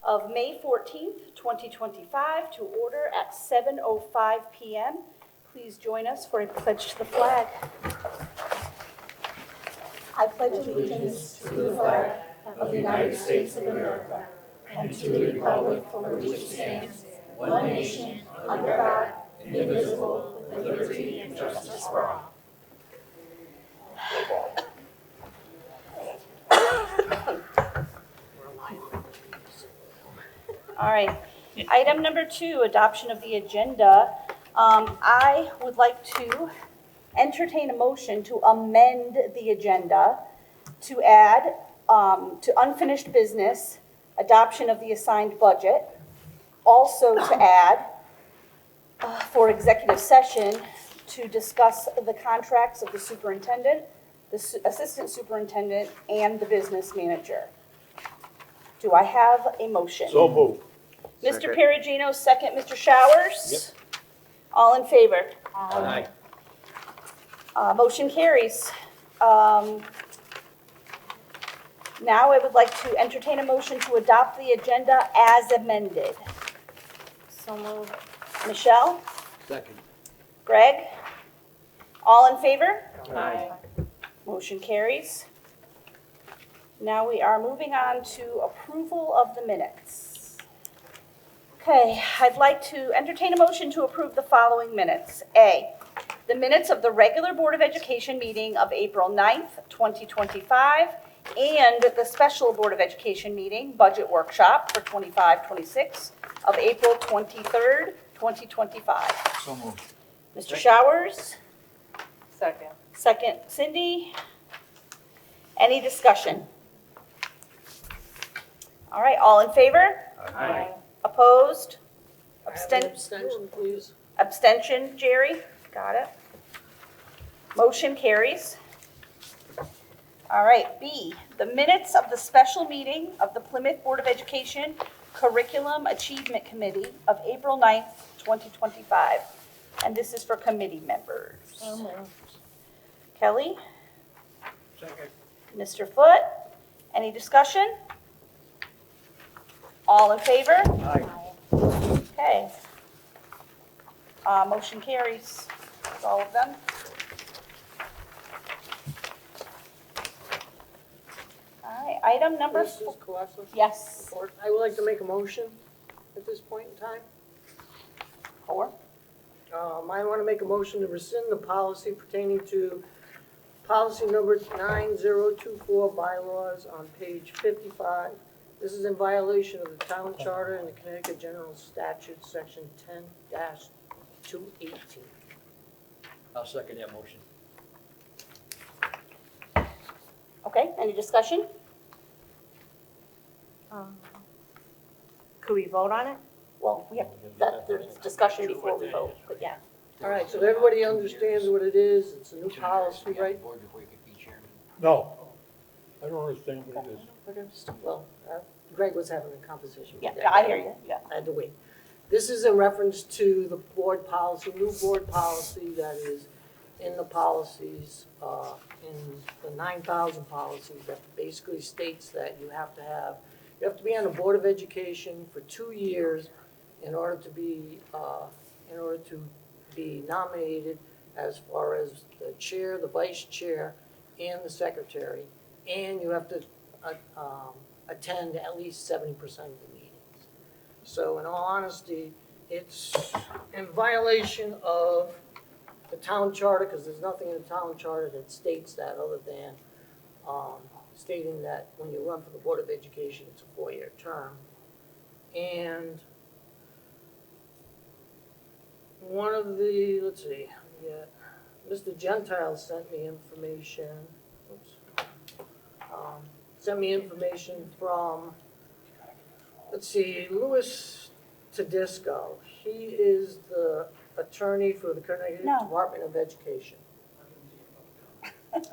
of May 14th, 2025 to order at 7:05 p.m. Please join us for a pledge to the flag. I pledge allegiance to the flag of the United States of America and to the republic for which it stands, one nation, under God, indivisible, with liberty and justice for all. All right. Item number 2, adoption of the agenda. I would like to entertain a motion to amend the agenda to add to unfinished business, adoption of the assigned budget. Also to add for executive session to discuss the contracts of the superintendent, the assistant superintendent, and the business manager. Do I have a motion? So moved. Mr. Perugino, second. Mr. Showers? Yep. All in favor? Aye. Motion carries. Now I would like to entertain a motion to adopt the agenda as amended. So moved. Michelle? Second. Greg? All in favor? Aye. Motion carries. Now we are moving on to approval of the minutes. Okay, I'd like to entertain a motion to approve the following minutes. A, the minutes of the regular Board of Education meeting of April 9th, 2025, and the special Board of Education meeting, budget workshop for 25-26 of April 23rd, 2025. So moved. Mr. Showers? Second. Second, Cindy. Any discussion? All right, all in favor? Aye. Opposed? Abstention, please. Abstention, Jerry? Got it. Motion carries. All right, B, the minutes of the special meeting of the Plymouth Board of Education Curriculum Achievement Committee of April 9th, 2025. And this is for committee members. Kelly? Second. Mr. Foote? Any discussion? All in favor? Aye. Okay. Motion carries. That's all of them. All right, item number This is 4. Colassus. Yes, I would like to make a motion at this point in time. 4. I want to make a motion to rescind the policy pertaining to policy number 9024 bylaws on page 55. This is in violation of the town charter and the Connecticut General Statute, section 10-218. I'll second that motion. Okay, any discussion? Could we vote on it? Well, we have, there's discussion before we vote, but yeah. All right, so everybody understands what it is. It's a new policy, right? No, I don't understand what it is. Well, Greg was having a conversation. Yeah, with that. I hear you, yeah. I had to wait. This is in reference to the board policy, new board policy that is in the policies, in the 9,000 policies that basically states that you have to be on the Board of Education for 2 years in order to be nominated as far as the chair, the vice chair, and the secretary, and you have to attend at least 70% of the meetings. So in all honesty, it's in violation of the town charter, because there's nothing in the town charter that states that other than stating that when you run for the Board of Education, it's a 4-year term. And one of the, let's see, yeah, Mr. Gentile sent me information, from, let's see, Louis Tedesco. He is the attorney for the Connecticut Department of Education.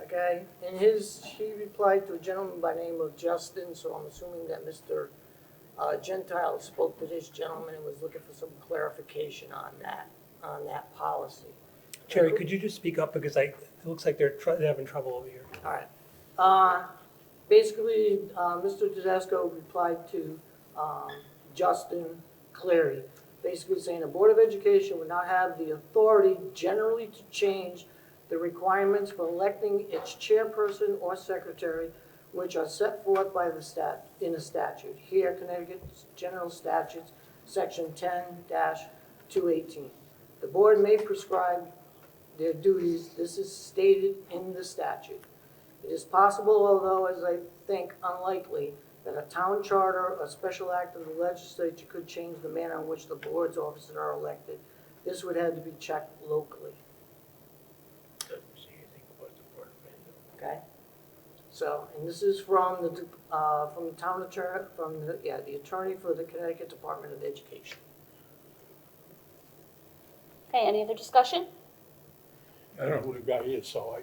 Okay, and he replied to a gentleman by the name of Justin, so I'm assuming that Mr. Gentile spoke to this gentleman and was looking for some clarification on that policy. Jerry, could you just speak up, because it looks like they're having trouble over here. All right. Basically, Mr. Tedesco replied to Justin Cleary, basically saying the Board of Education would not have the authority generally to change the requirements for electing its chairperson or secretary, which are set forth by in the statute. Here, Connecticut's General Statutes, Section 10-218. The board may prescribe their duties. This is stated in the statute. It is possible, although as I think unlikely, that a town charter or special act of the legislature could change the manner in which the board's officers are elected. This would have to be checked locally. Doesn't say anything about the Board of Ed. Okay? So, and this is from the town attorney, the attorney for the Connecticut Department of Education. Okay, any other discussion? I don't know who the guy is, so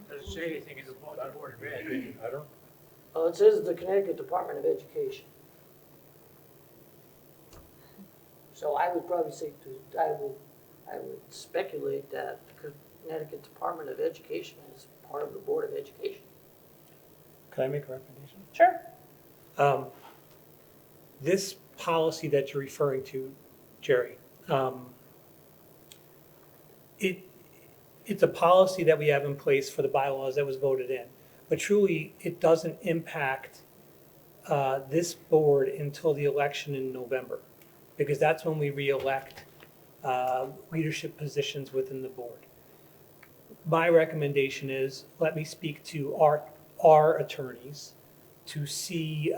Doesn't say anything about the Board of Ed. I don't, Oh, it says the Connecticut Department of Education. So I would probably say, I would speculate that the Connecticut Department of Education is part of the Board of Education. Can I make a recommendation? Sure. This policy that you're referring to, Jerry, it's a policy that we have in place for the bylaws that was voted in, but truly, it doesn't impact this board until the election in November, because that's when we re-elect leadership positions within the board. My recommendation is, let me speak to our attorneys to see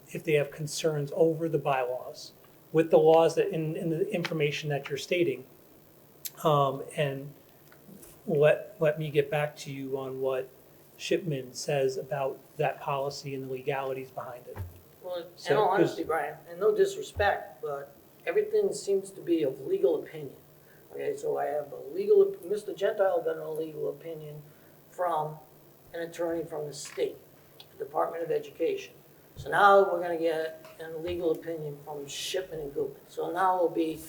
if they have concerns over the bylaws with the laws that in the information that you're stating, and let me get back to you on what Shipman says about that policy and the legalities behind it. Well, in So, all 'cause- honesty, Brian, and no disrespect, but everything seems to be of legal opinion. Okay, so I have Mr. Gentile got a legal opinion from an attorney from the state, Department of Education. So now we're gonna get a legal opinion from Shipman and Goodman. So now it'll be,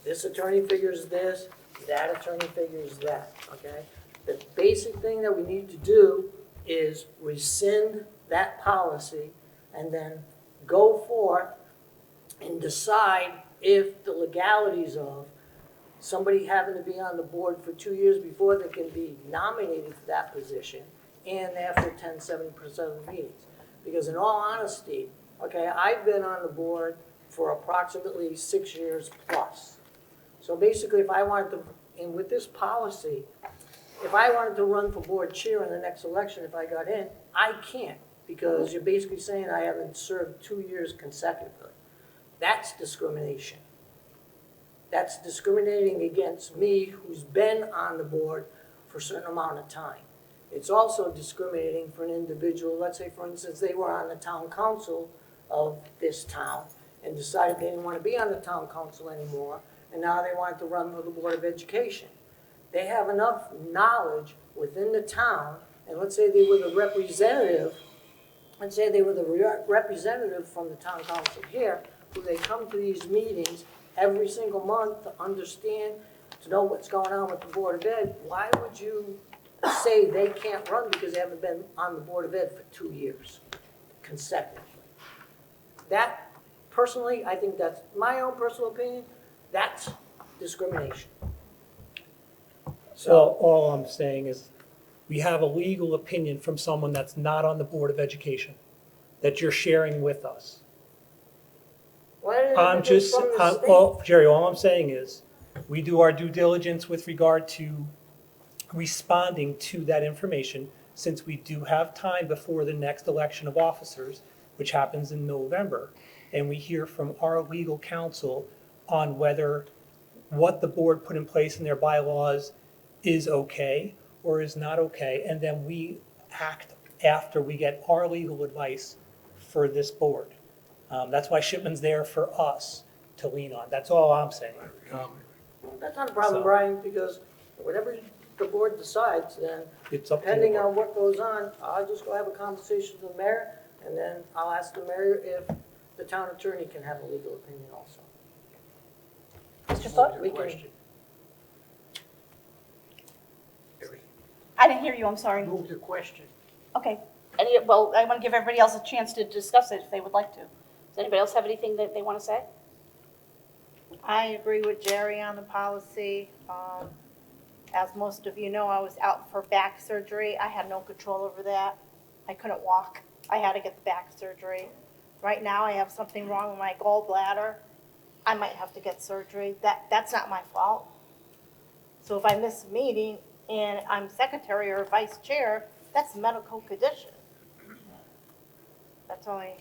this attorney figures this, that attorney figures that, okay? The basic thing that we need to do is rescind that policy and then go forth and decide if the legalities of somebody having to be on the board for 2 years before they can be nominated for that position and after 70% of the meetings. Because in all honesty, okay, I've been on the board for approximately 6 years plus. So basically, if I wanted to, and with this policy, if I wanted to run for board chair in the next election, if I got in, I can't, because you're basically saying I haven't served 2 years consecutively. That's discrimination. That's discriminating against me, who's been on the board for a certain amount of time. It's also discriminating for an individual, let's say, for instance, they were on the town council of this town and decided they didn't want to be on the town council anymore, and now they wanted to run for the Board of Education. They have enough knowledge within the town, and let's say they were the representative, from the town council here, who they come to these meetings every single month to understand, to know what's going on with the Board of Ed. Why would you say they can't run because they haven't been on the Board of Ed for 2 years consecutively? That, personally, I think that's my own personal opinion, that's discrimination. So all I'm saying is, we have a legal opinion from someone that's not on the Board of Education, that you're sharing with us. Why didn't I'm it be just, from the state? well, Jerry, all I'm saying is, we do our due diligence with regard to responding to that information, since we do have time before the next election of officers, which happens in November, and we hear from our legal counsel on whether what the board put in place in their bylaws is okay or is not okay, and then we act after we get our legal advice for this board. That's why Shipman's there for us to lean on. That's all I'm saying. That's not a problem, So- Brian, because whatever the board decides, then It's up to depending you. on what goes on, I'll just go have a conversation with the mayor, and then I'll ask the mayor if the town attorney can have a legal opinion also. Mr. Foot? We can- Question. I didn't hear you, I'm sorry. Move the question. Okay. well, I want to give everybody else a chance to discuss it if they would like to. Does anybody else have anything that they want to say? I agree with Jerry on the policy. As most of you know, I was out for back surgery. I had no control over that. I couldn't walk. I had to get the back surgery. Right now, I have something wrong with my gallbladder. I might have to get surgery. That's not my fault. So if I miss a meeting and I'm secretary or vice chair, that's a medical condition. That's only,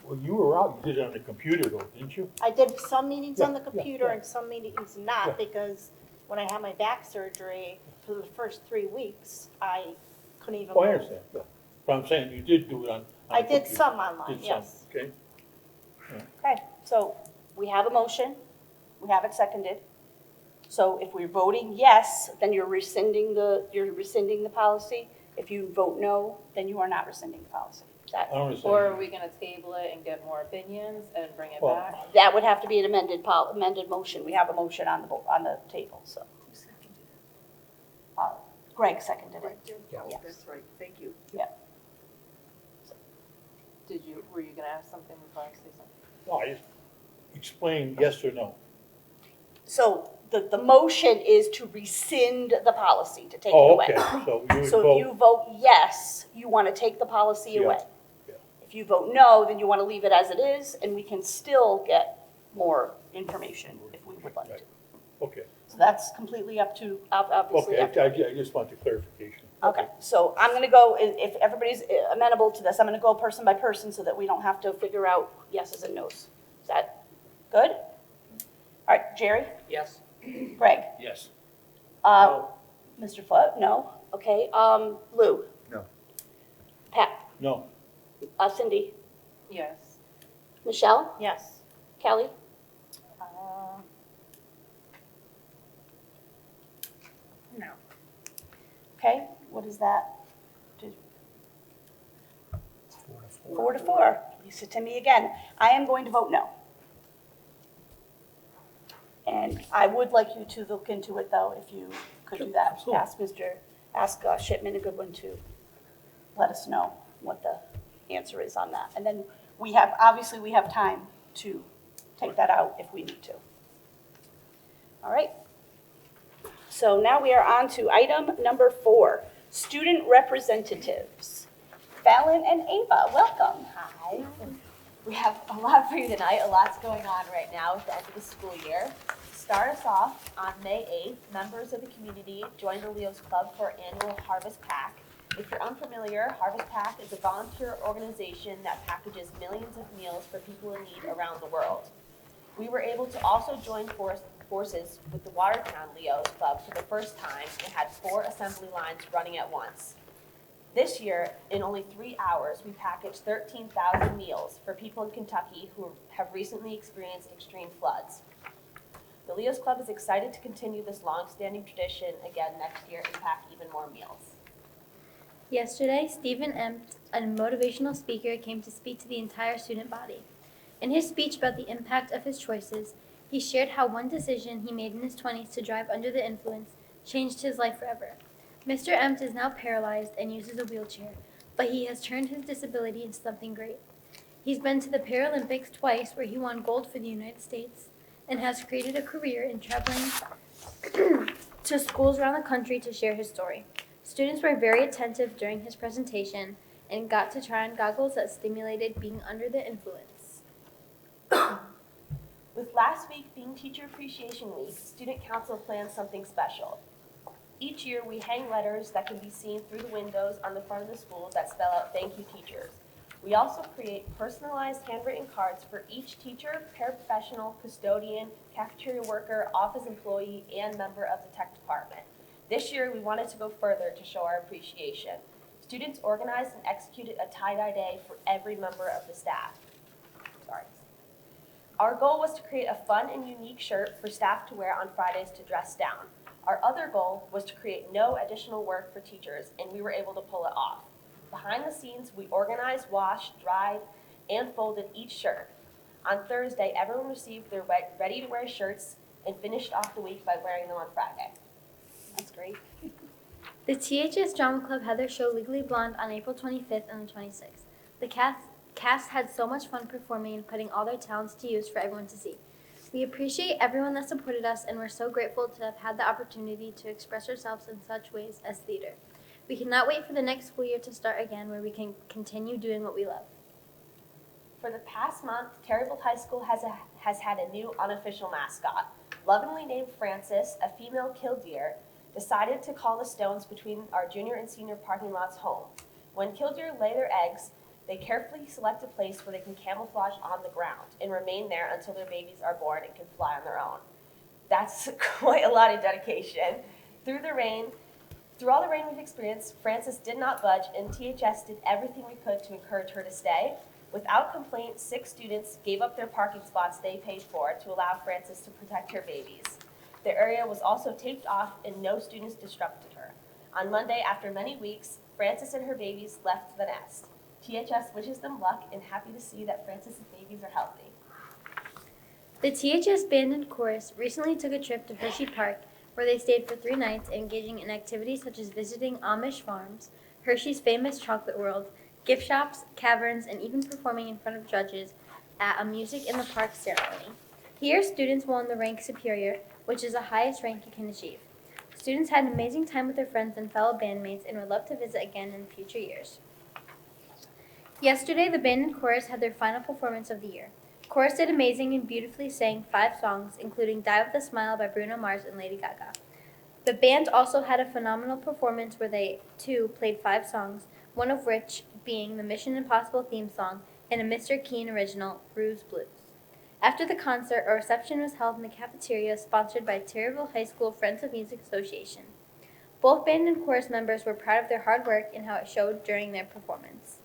When you were out, you did it on the computer though, didn't you? I did some meetings on the Yeah, yeah, computer yeah. and some meetings Yeah. not, because when I had my back surgery, for the first 3 weeks, I couldn't even Oh, I move. understand, yeah. But I'm saying you did do it on I the did computer. some online, Did some, yes. okay? Okay, so we have a motion, we have it seconded. So if we're voting yes, then you're rescinding the policy. If you vote no, then you are not rescinding the policy. Is that, I don't understand. Or are we gonna table it and get more opinions and bring it Well, back? that would have to be an amended motion. We have a motion on the table, so. Greg seconded it. Yeah. That's right, thank you. Were you gonna ask something before I say something? No, I just explain yes or no. So the motion is to rescind the policy, to take it Oh, away. okay, so you would So if vote, you vote yes, you want to take the policy Yeah, away. yeah. If you vote no, then you want to leave it as it is, and we can still get more information if we would like to. Right. okay, So that's completely up to, obviously. okay, I just want the clarification. Okay, so I'm gonna go, if everybody's amenable to this, I'm gonna go person by person so that we don't have to figure out yeses and nos. Is that good? All right, Jerry, Yes? Greg, Yes. Mr. Foot, no, okay, Lou? No. Pat, No, Cindy, Yes. Michelle, Yes. Kelly? No. Okay, what is that? 4-4. Lisa to me again. I am going to vote no. And I would like you to look into it, though, if you could do that. Absolutely. Ask Shipman, a good one, to let us know what the answer is on that. And then obviously, we have time to take that out if we need to. All right. So now we are on to item number 4, student representatives. Fallon and Ava, welcome. Hi. We have a lot for you tonight. A lot's going on right now at the end of the school year. To start us off, on May 8th, members of the community joined the Leo's Club for our annual Harvest Pack. If you're unfamiliar, Harvest Pack is a volunteer organization that packages millions of meals for people in need around the world. We were able to also join forces with the Watertown Leo's Club for the first time and had 4 assembly lines running at once. This year, in only 3 hours, we packaged 13,000 meals for people in Kentucky who have recently experienced extreme floods. The Leo's Club is excited to continue this long-standing tradition again next year and pack even more meals. Yesterday, Stephen Empt, a motivational speaker, came to speak to the entire student body. In his speech about the impact of his choices, he shared how one decision he made in his 20s to drive under the influence changed his life forever. Mr. Empt is now paralyzed and uses a wheelchair, but he has turned his disability into something great. He's been to the Paralympics twice, where he won gold for the United States, and has created a career in traveling to schools around the country to share his story. Students were very attentive during his presentation and got to try on goggles that stimulated being under the influence. With last week being Teacher Appreciation Week, Student Council plans something special. Each year, we hang letters that can be seen through the windows on the front of the school that spell out "Thank you, teachers." We also create personalized handwritten cards for each teacher, paraprofessional, custodian, cafeteria worker, office employee, and member of the tech department. This year, we wanted to go further to show our appreciation. Students organized and executed a tie-dye day for every member of the staff. Our goal was to create a fun and unique shirt for staff to wear on Fridays to dress down. Our other goal was to create no additional work for teachers, and we were able to pull it off. Behind the scenes, we organized, washed, dried, and folded each shirt. On Thursday, everyone received their ready-to-wear shirts and finished off the week by wearing them on Friday. That's great. The THS Drama Club had their show Legally Blonde on April 25th and the 26th. The cast had so much fun performing and putting all their talents to use for everyone to see. We appreciate everyone that supported us, and we're so grateful to have had the opportunity to express ourselves in such ways as theater. We cannot wait for the next school year to start again, where we can continue doing what we love. For the past month, Terryville High School has had a new unofficial mascot. Lovingly named Frances, a female killdeer, decided to call the stones between our junior and senior parking lots home. When killdeer lay their eggs, they carefully select a place where they can camouflage on the ground and remain there until their babies are born and can fly on their own. That's quite a lot of dedication. Through all the rain we've experienced, Frances did not budge, and THS did everything we could to encourage her to stay. Without complaint, 6 students gave up their parking spots they paid for to allow Frances to protect her babies. The area was also taped off and no students disrupted her. On Monday, after many weeks, Frances and her babies left the nest. THS wishes them luck and happy to see that Frances' babies are healthy. The THS Band and Chorus recently took a trip to Hershey Park, where they stayed for 3 nights, engaging in activities such as visiting Amish farms, Hershey's famous chocolate world, gift shops, caverns, and even performing in front of judges at a Music in the Park ceremony. Here, students won the rank Superior, which is the highest rank you can achieve. Students had an amazing time with their friends and fellow bandmates and would love to visit again in future years. Yesterday, the band and chorus had their final performance of the year. Chorus did amazing and beautifully sang 5 songs, including Die With a Smile by Bruno Mars and Lady Gaga. The band also had a phenomenal performance where they, too, played 5 songs, one of which being the Mission Impossible theme song and a Mr. Keane original, Bruise Blues. After the concert, a reception was held in the cafeteria sponsored by Terryville High School Friends of Music Association. Both band and chorus members were proud of their hard work and how it showed during their performance.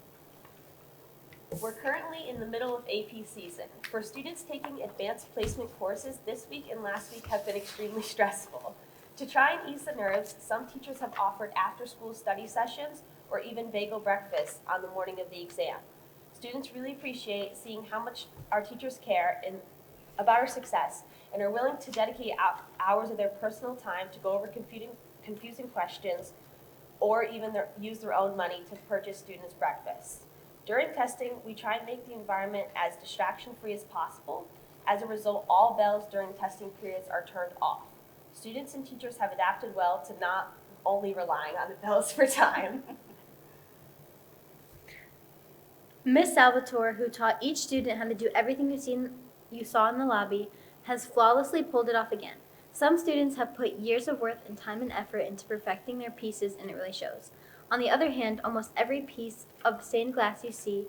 We're currently in the middle of AP season. For students taking advanced placement courses, this week and last week have been extremely stressful. To try and ease the nerves, some teachers have offered after-school study sessions or even bagel breakfasts on the morning of the exam. Students really appreciate seeing how much our teachers care about our success and are willing to dedicate hours of their personal time to go over confusing questions or even use their own money to purchase students' breakfast. During testing, we try and make the environment as distraction-free as possible. As a result, all bells during testing periods are turned off. Students and teachers have adapted well to not only relying on the bells for time. Miss Salvatore, who taught each student how to do everything you saw in the lobby, has flawlessly pulled it off again. Some students have put years of work and time and effort into perfecting their pieces, and it really shows. On the other hand, almost every piece of stained glass you see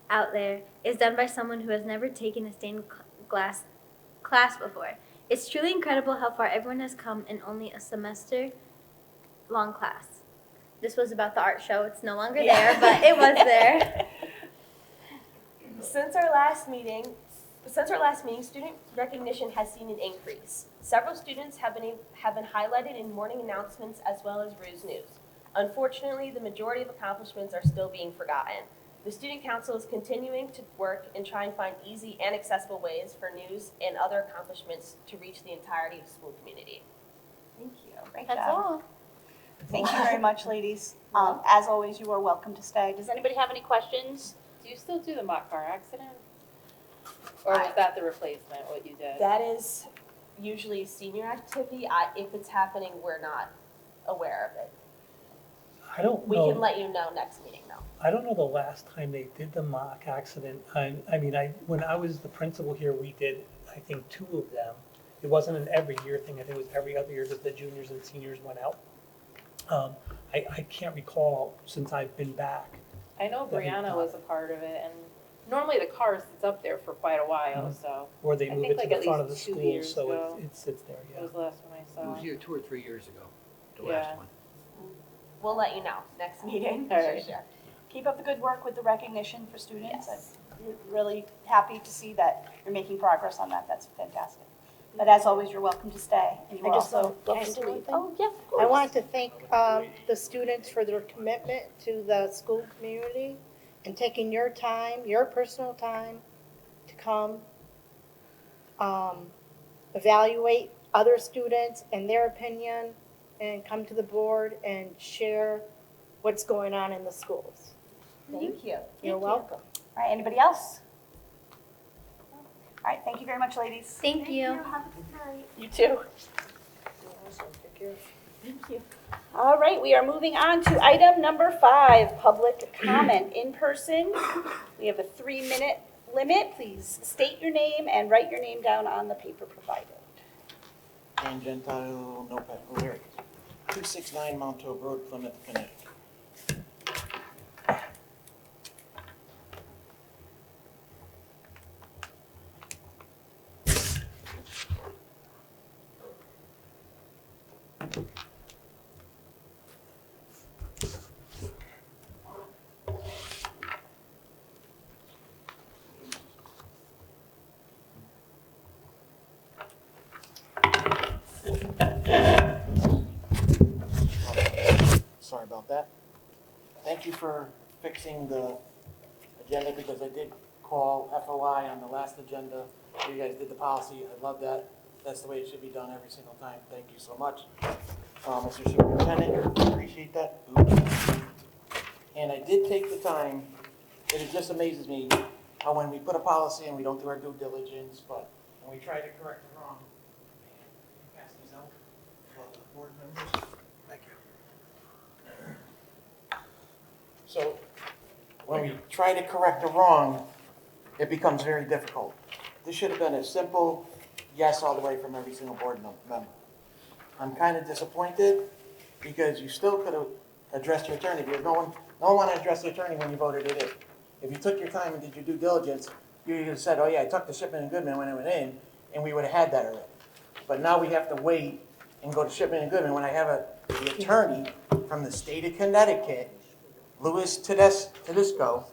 out there is done by someone who has never taken a stained glass class before. It's truly incredible how far everyone has come in only a semester-long class. This was about the art show. It's no longer there, but it was there. Since our last meeting, student recognition has seen an increase. Several students have been highlighted in morning announcements as well as Ruse News. Unfortunately, the majority of accomplishments are still being forgotten. The Student Council is continuing to work and try and find easy and accessible ways for news and other accomplishments to reach the entirety of the school community. Thank you. Great That's job. all. Thank you very much, ladies. As always, you are welcome to stay. Does anybody have any questions? Do you still do the mock car accident? Or was that the replacement, what you did? That is usually a senior activity. If it's happening, we're not aware of it. I don't We can know, let you know next meeting though. I don't know the last time they did the mock accident. When I was the principal here, we did, I think, 2 of them. It wasn't an every year thing, I think it was every other year that the juniors and seniors went out. I can't recall since I've been back. I know That'd be Brianna fun. was a part of it, and normally the car sits up there for quite a while, so Or they I move think it to like the at front of the least 2 school, years so ago. it sits there, it yeah. was the last one I It saw. was here 2 or 3 years ago, the Yeah. last one. We'll let you know next meeting. All right. Sure. Keep up the good work with the recognition for students. Yes. I'm really happy to see that you're making progress on that. That's fantastic. But as always, you're welcome to stay. And you I are just also want- welcome can I to say one leave. thing? Oh, yeah, of I course. wanted to thank the students for their commitment to the school community and taking your time, your personal time, to come evaluate other students and their opinion and come to the board and share what's going on in the schools. Thank you. You're welcome. All right, anybody else? All right, thank you very much, ladies. Thank you. You too. Take care. Thank you. All right, we are moving on to item number 5, public comment in person. We have a 3-minute limit. Please state your name and write your name down on the paper provided. Dan Gentile, no pet O'Leary. 269 Mount Hope Road, Plymouth, Connecticut. Sorry about that. Thank you for fixing the agenda because I did call FOI on the last agenda. You guys did the policy. I love that. That's the way it should be done every single time. Thank you so much. Mr. Superintendent, appreciate that. Oops. And I did take the time, it just amazes me how when we put a policy and we don't do our due diligence, but when we try to correct the wrong, and pass these out to all the board members. Thank you. So when we try to correct the wrong, it becomes very difficult. This should have been a simple yes all the way from every single board member. I'm kind of disappointed because you still could have addressed your attorney because no one wanted to address the attorney when you voted it in. If you took your time and did your due diligence, you would have said, oh yeah, I took the Shipman and Goodman when I went in, and we would have had that already. But now we have to wait and go to Shipman and Goodman when I have the attorney from the state of Connecticut, Louis Tedesco,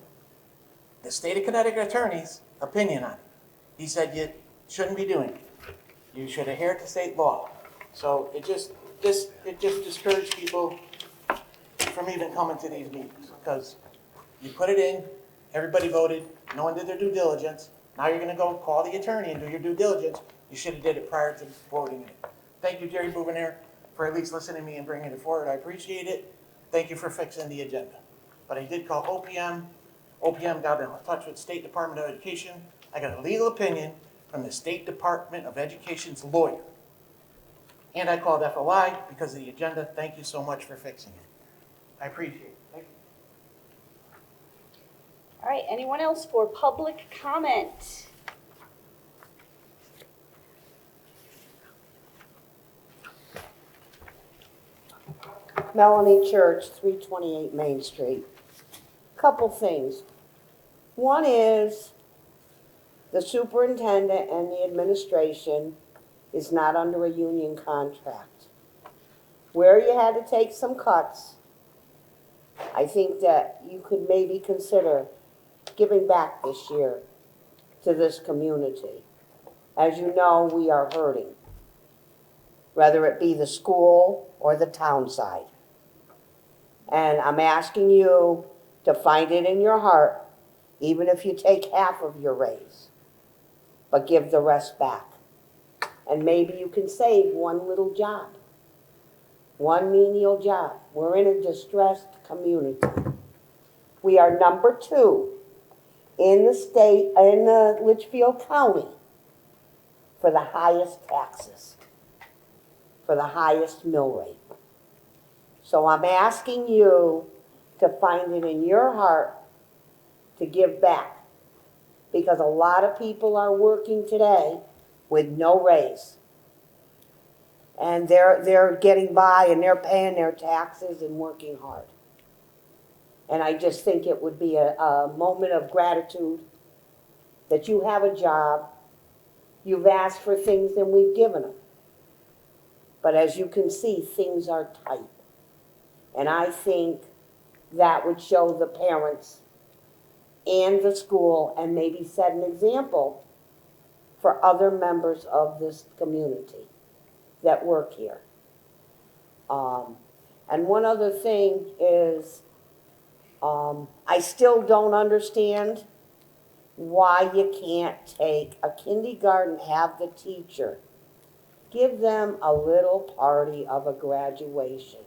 the state of Connecticut attorney's opinion on it. He said you shouldn't be doing it. You should adhere to state law. So it just discouraged people from even coming to these meetings because you put it in, everybody voted, no one did their due diligence. Now you're going to go call the attorney and do your due diligence. You should have did it prior to voting it. Thank you, Jerry Bouvenaire, for at least listening to me and bringing it forward. I appreciate it. Thank you for fixing the agenda. But I did call OPM. OPM got in touch with State Department of Education. I got a legal opinion from the State Department of Education's lawyer. And I called FOI because of the agenda. Thank you so much for fixing it. I appreciate it. Thank you. All right, anyone else for public comment? Melanie Church, 328 Main Street. Couple things. One is the superintendent and the administration is not under a union contract. Where you had to take some cuts, I think that you could maybe consider giving back this year to this community. As you know, we are hurting, whether it be the school or the town side. And I'm asking you to find it in your heart, even if you take half of your raise, but give the rest back. And maybe you can save one little job, one menial job. We're in a distressed community. We are number 2 in the state, in the Litchfield County, for the highest taxes, for the highest mill rate. So I'm asking you to find it in your heart to give back, because a lot of people are working today with no raise. And they're getting by and they're paying their taxes and working hard. And I just think it would be a moment of gratitude that you have a job, you've asked for things and we've given them. But as you can see, things are tight. And I think that would show the parents and the school and maybe set an example for other members of this community that work here. And one other thing is, I still don't understand why you can't take a kindergarten, have the teacher give them a little party of a graduation.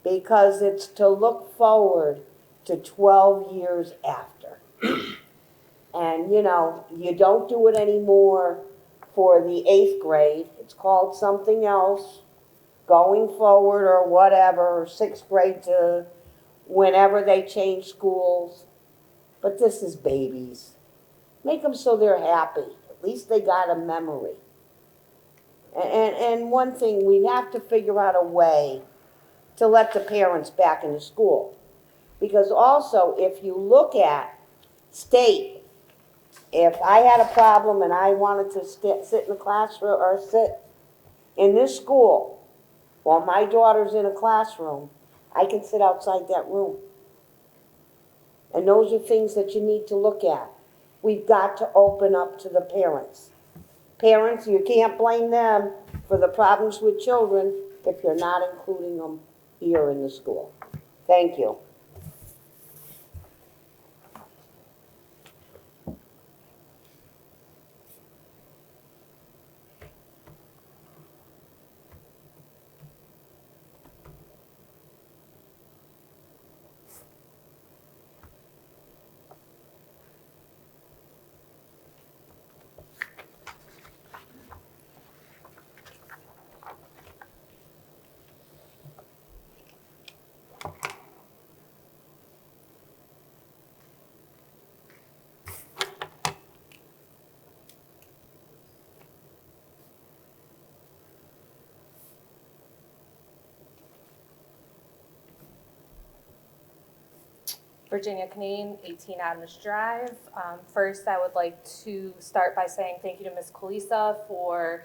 Because it's to look forward to 12 years after. And, you know, you don't do it anymore for the 8th grade. It's called something else, going forward or whatever, or 6th grade to whenever they change schools. But this is babies. Make them so they're happy. At least they got a memory. And one thing, we have to figure out a way to let the parents back into school. Because also, if you look at state, if I had a problem and I wanted to sit in the classroom or sit in this school while my daughter's in a classroom, I can sit outside that room. And those are things that you need to look at. We've got to open up to the parents. Parents, you can't blame them for the problems with children if you're not including them here in the school. Thank you. Virginia Canane, 18 Adams Drive. First, I would like to start by saying thank you to Ms. Colisa for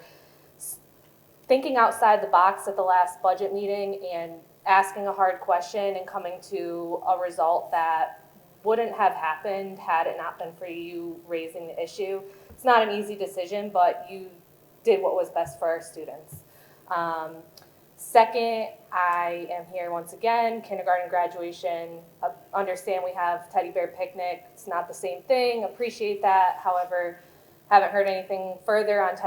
thinking outside the box at the last budget meeting and asking a hard question and coming to a result that wouldn't have happened had it not been for you raising the issue. It's not an easy decision, but you did what was best for our students. Second, I am here once again, kindergarten graduation. Understand we have teddy bear picnic. It's not the same thing, appreciate that. However, haven't heard anything further on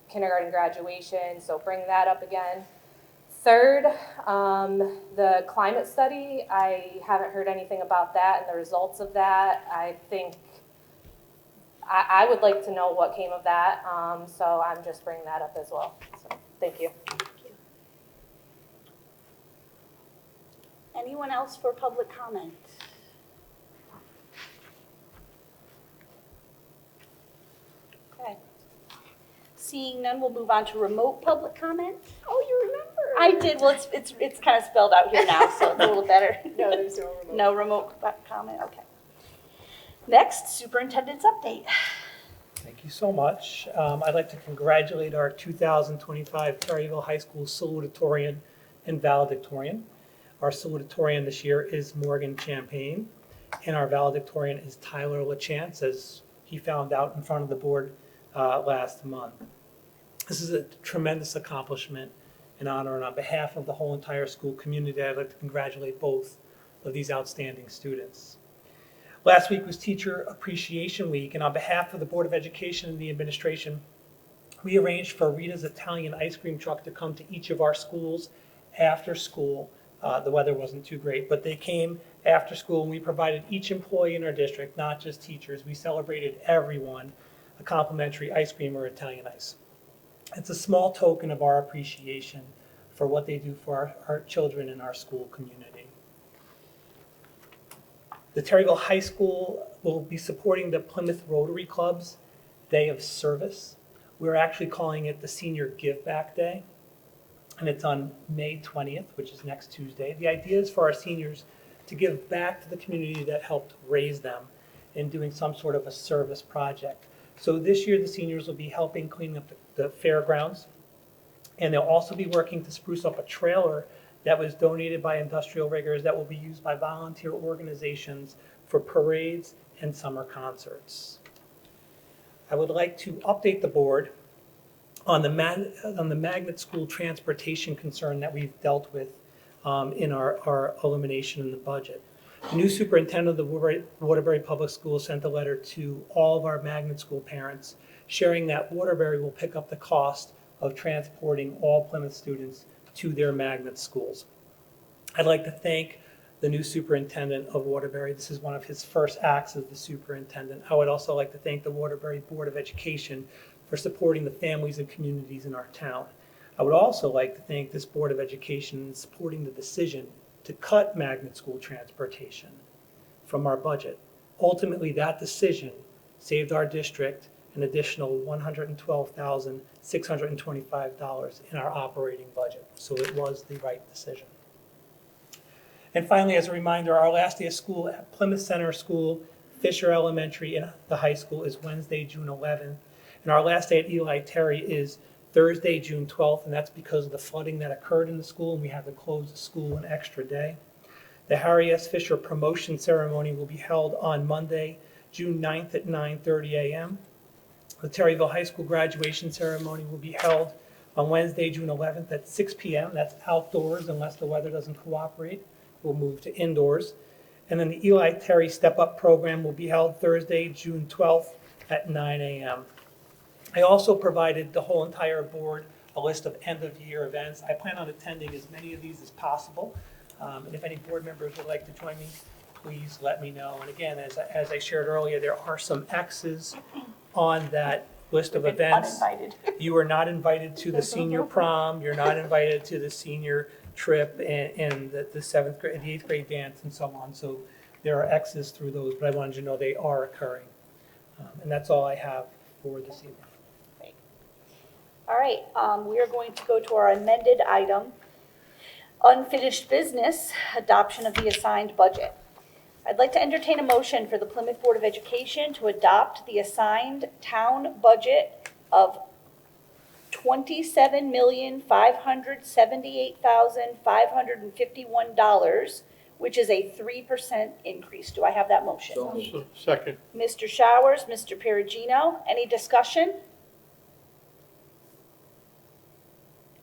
kindergarten graduation, so bring that up again. Third, the climate study, I haven't heard anything about that and the results of that. I think I would like to know what came of that, so I'm just bringing that up as well. So, thank you. Anyone else for public comment? Okay. Seeing none, we'll move on to remote public comment. Oh, you remember? I did, well, it's kind of spelled out here now, so it's a little better. No, there's no remote. No remote comment, okay. Next, superintendent's update. Thank you so much. I'd like to congratulate our 2025 Terryville High School salutatorian and valedictorian. Our salutatorian this year is Morgan Champagne, and our valedictorian is Tyler LaChance, as he found out in front of the board last month. This is a tremendous accomplishment and honor, and on behalf of the whole entire school community, I'd like to congratulate both of these outstanding students. Last week was Teacher Appreciation Week, and on behalf of the Board of Education and the administration, we arranged for Rita's Italian ice cream truck to come to each of our schools after school. The weather wasn't too great, but they came after school, and we provided each employee in our district, not just teachers, we celebrated everyone, a complimentary ice cream or Italian ice. It's a small token of our appreciation for what they do for our children in our school community. The Terryville High School will be supporting the Plymouth Rotary Club's Day of Service. We're actually calling it the Senior Give Back Day, and it's on May 20th, which is next Tuesday. The idea is for our seniors to give back to the community that helped raise them in doing some sort of a service project. So this year, the seniors will be helping clean up the fairgrounds, and they'll also be working to spruce up a trailer that was donated by Industrial Riggers that will be used by volunteer organizations for parades and summer concerts. I would like to update the board on the magnet school transportation concern that we've dealt with in our elimination in the budget. The new superintendent of the Waterbury Public Schools sent a letter to all of our magnet school parents, sharing that Waterbury will pick up the cost of transporting all Plymouth students to their magnet schools. I'd like to thank the new superintendent of Waterbury. This is one of his first acts as the superintendent. I would also like to thank the Waterbury Board of Education for supporting the families and communities in our town. I would also like to thank this Board of Education in supporting the decision to cut magnet school transportation from our budget. Ultimately, that decision saved our district an additional $112,625 in our operating budget. So it was the right decision. And finally, as a reminder, our last day of school at Plymouth Center School, Fisher Elementary, and the high school is Wednesday, June 11th. And our last day at Eli Terry is Thursday, June 12th, and that's because of the flooding that occurred in the school, and we had to close the school an extra day. The Harry S. Fisher promotion ceremony will be held on Monday, June 9th at 9:30 a.m. The Terryville High School graduation ceremony will be held on Wednesday, June 11th at 6 p.m. That's outdoors unless the weather doesn't cooperate. We'll move to indoors. And then the Eli Terry Step Up program will be held Thursday, June 12th at 9 a.m. I also provided the whole entire board a list of end-of-year events. I plan on attending as many of these as possible. And if any board members would like to join me, please let me know. And again, as I shared earlier, there are some X's on that list of events. Uninvited. You are not invited to the senior prom. You're not invited to the senior trip and the 7th grade, the 8th grade dance and so on. So there are X's through those, but I wanted you to know they are occurring. And that's all I have for this evening. All right, we are going to go to our amended item, unfinished business, adoption of the assigned budget. I'd like to entertain a motion for the Plymouth Board of Education to adopt the assigned town budget of $27,578,551, which is a 3% increase. Do I have that motion? Second. Mr. Showers, Mr. Perugino, any discussion?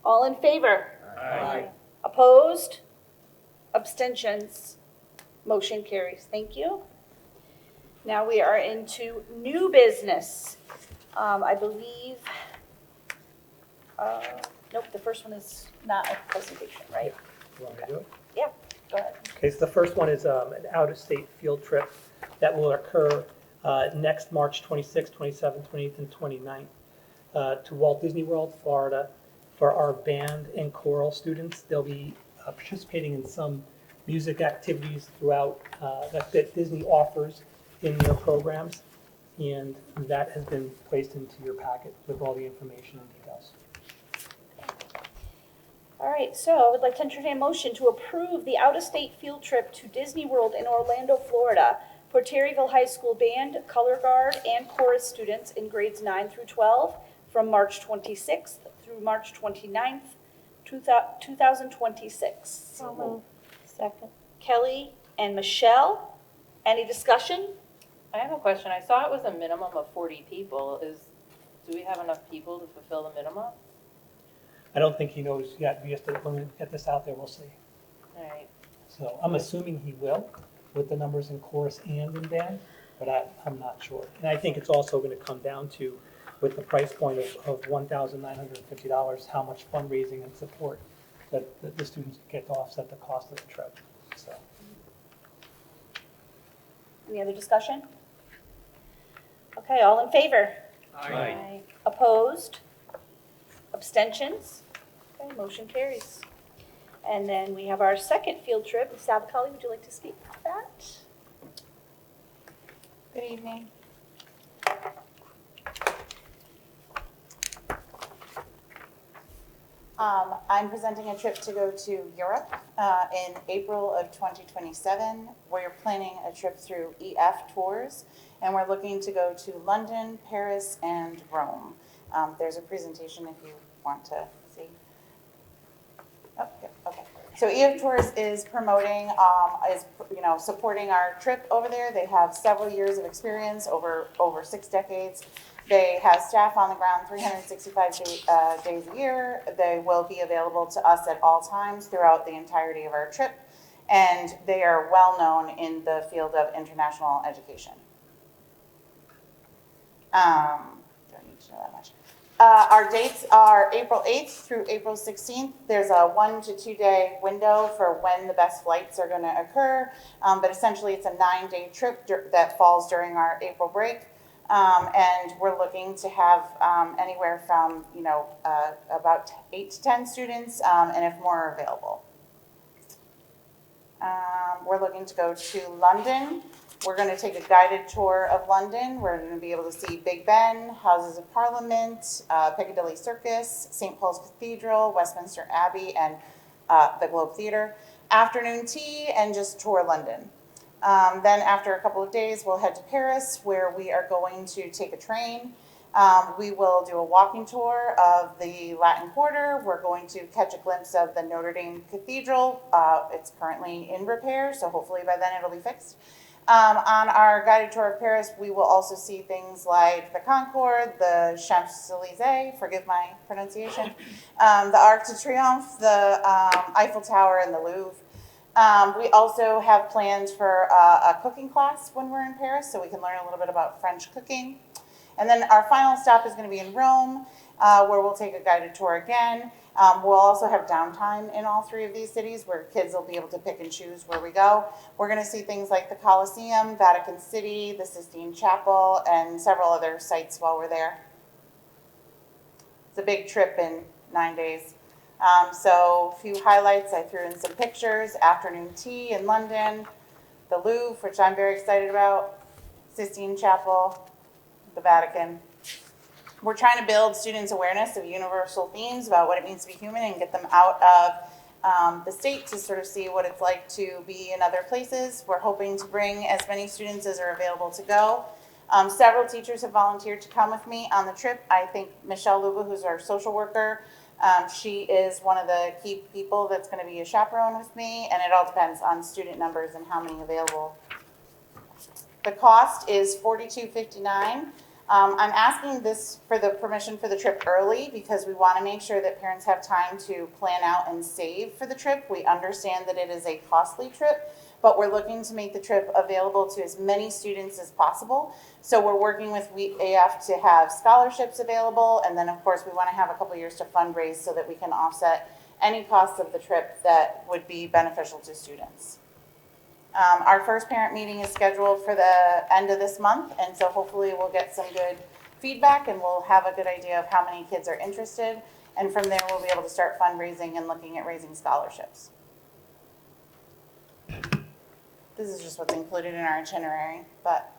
All in favor? Aye. Opposed? Abstentions? Motion carries. Thank you. Now we are into new business. I believe, nope, the first one is not a presentation, right? You want me to do it? Yeah, go ahead. Okay, so the first one is an out-of-state field trip that will occur next March 26th, 27th, 28th, and 29th to Walt Disney World, Florida, for our band and choral students. They'll be participating in some music activities throughout that Disney offers in their programs, and that has been placed into your packet with all the information and details. All right, so I would like to entertain a motion to approve the out-of-state field trip to Disney World in Orlando, Florida for Terryville High School Band, Color Guard, and Chorus students in grades 9 through 12 from March 26th through March 29th, 2026. Second. Kelly and Michelle, any discussion? I have a question. I saw it was a minimum of 40 people. Do we have enough people to fulfill the minimum? I don't think he knows yet. When we get this out there, we'll see. All right. So I'm assuming he will with the numbers in chorus and in band, but I'm not sure. And I think it's also going to come down to, with the price point of $1,950, how much fundraising and support that the students get to offset the cost of the trip. So. Any other discussion? Okay, all in favor? Aye. Opposed? Abstentions? Okay, motion carries. And then we have our second field trip. Ms. Savicali, would you like to speak to that? Good evening. I'm presenting a trip to go to Europe in April of 2027. We're planning a trip through EF Tours, and we're looking to go to London, Paris, and Rome. There's a presentation if you want to see. Oh, yeah, okay. So EF Tours is promoting, supporting our trip over there. They have several years of experience, over 6 decades. They have staff on the ground 365 days a year. They will be available to us at all times throughout the entirety of our trip. and they are well-known in the field of international education. Don't need to know that much. Our dates are April 8th through April 16th. There's a 1 to 2 day window for when the best flights are going to occur, but essentially it's a 9-day trip that falls during our April break. And we're looking to have anywhere from, about 8 to 10 students, and if more are available. We're looking to go to London. We're going to take a guided tour of London. We're going to be able to see Big Ben, Houses of Parliament, Piccadilly Circus, St. Paul's Cathedral, Westminster Abbey, and the Globe Theatre. Afternoon tea and just tour London. Then after a couple of days, we'll head to Paris, where we are going to take a train. We will do a walking tour of the Latin Quarter. We're going to catch a glimpse of the Notre Dame Cathedral. It's currently in repair, so hopefully by then it'll be fixed. On our guided tour of Paris, we will also see things like the Concorde, the Champs-Élysées, forgive my pronunciation, the Arc de Triomphe, the Eiffel Tower, and the Louvre. We also have plans for a cooking class when we're in Paris, so we can learn a little bit about French cooking. And then our final stop is going to be in Rome, where we'll take a guided tour again. We'll also have downtime in all 3 of these cities where kids will be able to pick and choose where we go. We're going to see things like the Colosseum, Vatican City, the Sistine Chapel, and several other sites while we're there. It's a big trip in 9 days. So a few highlights, I threw in some pictures, afternoon tea in London, the Louvre, which I'm very excited about, Sistine Chapel, the Vatican. We're trying to build students' awareness of universal themes about what it means to be human and get them out of the state to sort of see what it's like to be in other places. We're hoping to bring as many students as are available to go. Several teachers have volunteered to come with me on the trip. I think Michelle Luba, who's our social worker, she is one of the key people that's going to be a chaperone with me, and it all depends on student numbers and how many available. The cost is $42.59. I'm asking this for the permission for the trip early because we want to make sure that parents have time to plan out and save for the trip. We understand that it is a costly trip, but we're looking to make the trip available to as many students as possible. So we're working with AF to have scholarships available, and then of course we want to have a couple years to fundraise so that we can offset any costs of the trip that would be beneficial to students. Our first parent meeting is scheduled for the end of this month, and so hopefully we'll get some good feedback and we'll have a good idea of how many kids are interested, and from there we'll be able to start fundraising and looking at raising scholarships. This is just what's included in our itinerary, but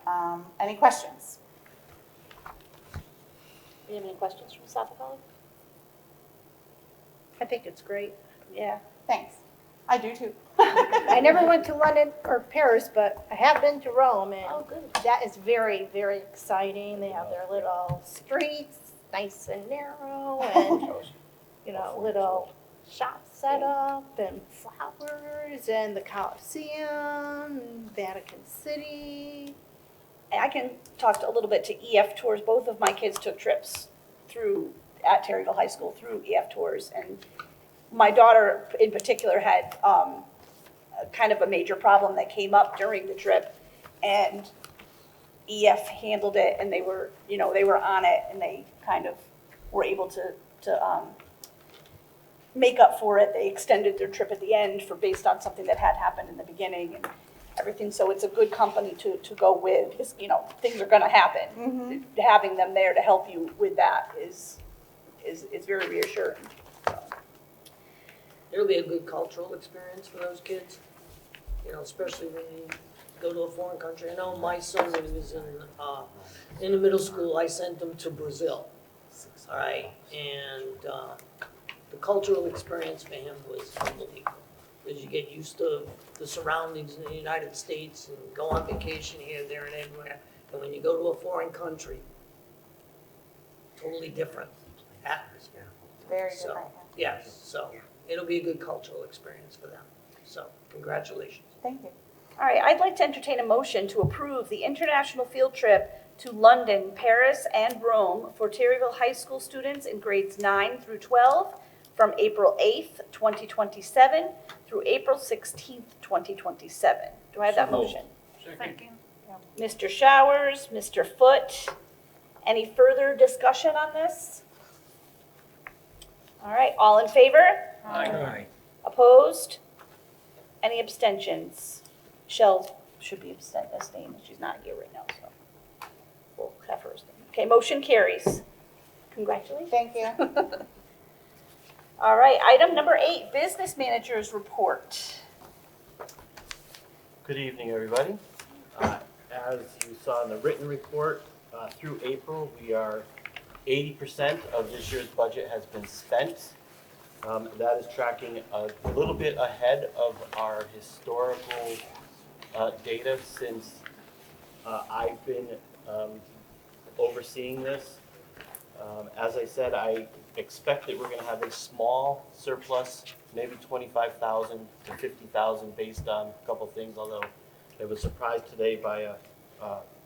any questions? Do you have any questions from staff or colleagues? I think it's great. Yeah. Thanks. I do too. I never went to London or Paris, but I have been to Rome, and Oh, good. that is very, very exciting. They have their little streets, nice and narrow, and, little shops set up, and flowers, and the Colosseum, Vatican City. I can talk a little bit to EF Tours. Both of my kids took trips at Terryville High School through EF Tours, and my daughter in particular had kind of a major problem that came up during the trip, and EF handled it, and they were on it, and they kind of were able to make up for it. They extended their trip at the end based on something that had happened in the beginning and everything. So it's a good company to go with because, things are going to happen. Mm-hmm. Having them there to help you with that is very reassuring. It'll be a good cultural experience for those kids, especially when you go to a foreign country. I know my son, when he was in the middle school, I sent him to Brazil, all right? And the cultural experience for him was unbelievable because you get used to the surroundings in the United States and go on vacation here, there, and everywhere. And when you go to a foreign country, totally different atmosphere. Very different. Yes, so it'll be a good cultural experience for them. So congratulations. Thank you. All right, I'd like to entertain a motion to approve the international field trip to London, Paris, and Rome for Terryville High School students in grades 9 through 12 from April 8th, 2027 through April 16th, 2027. Do I have that So moved. motion? Second. Mr. Showers, Mr. Foote, any further discussion on this? All right, all in favor? Aye. Opposed? Any abstentions? Shell should be abstaining, she's not here right now, so we'll have her abstain. Okay, motion carries. Congratulations. Thank you. All right, item number 8, business managers report. Good evening, everybody. As you saw in the written report, through April, we are 80% of this year's budget has been spent. That is tracking a little bit ahead of our historical data since I've been overseeing this. As I said, I expect that we're going to have a small surplus, maybe 25,000 to 50,000 based on a couple things, although I was surprised today by a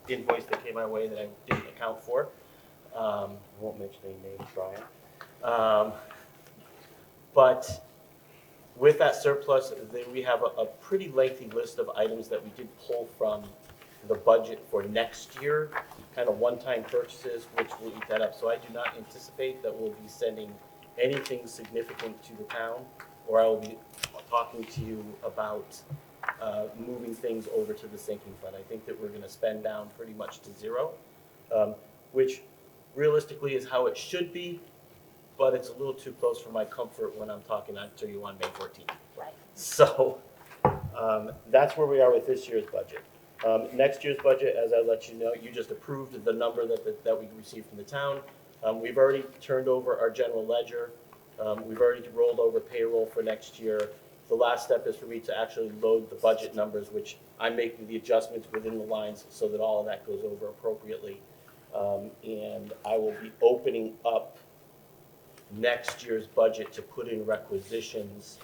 invoice that came my way that I didn't account for. I won't mention any names, Brian. But with that surplus, then we have a pretty lengthy list of items that we did pull from the budget for next year, kind of one-time purchases, which will eat that up. So I do not anticipate that we'll be sending anything significant to the town, or I will be talking to you about moving things over to the sinking fund. I think that we're going to spend down pretty much to zero, which realistically is how it should be, but it's a little too close for my comfort when I'm talking to you on May 14th. Right. So that's where we are with this year's budget. Next year's budget, as I let you know, you just approved the number that we received from the town. We've already turned over our general ledger. We've already rolled over payroll for next year. The last step is for me to actually load the budget numbers, which I'm making the adjustments within the lines so that all of that goes over appropriately. And I will be opening up next year's budget to put in requisitions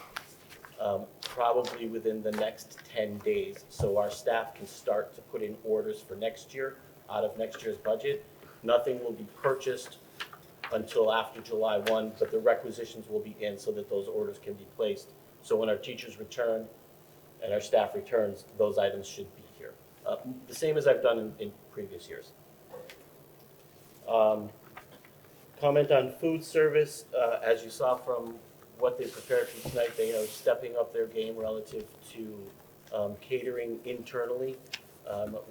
probably within the next 10 days. So our staff can start to put in orders for next year out of next year's budget. Nothing will be purchased until after July 1, but the requisitions will be in so that those orders can be placed. So when our teachers return and our staff returns, those items should be here. The same as I've done in previous years. Comment on food service. As you saw from what they prepared for tonight, they are stepping up their game relative to catering internally.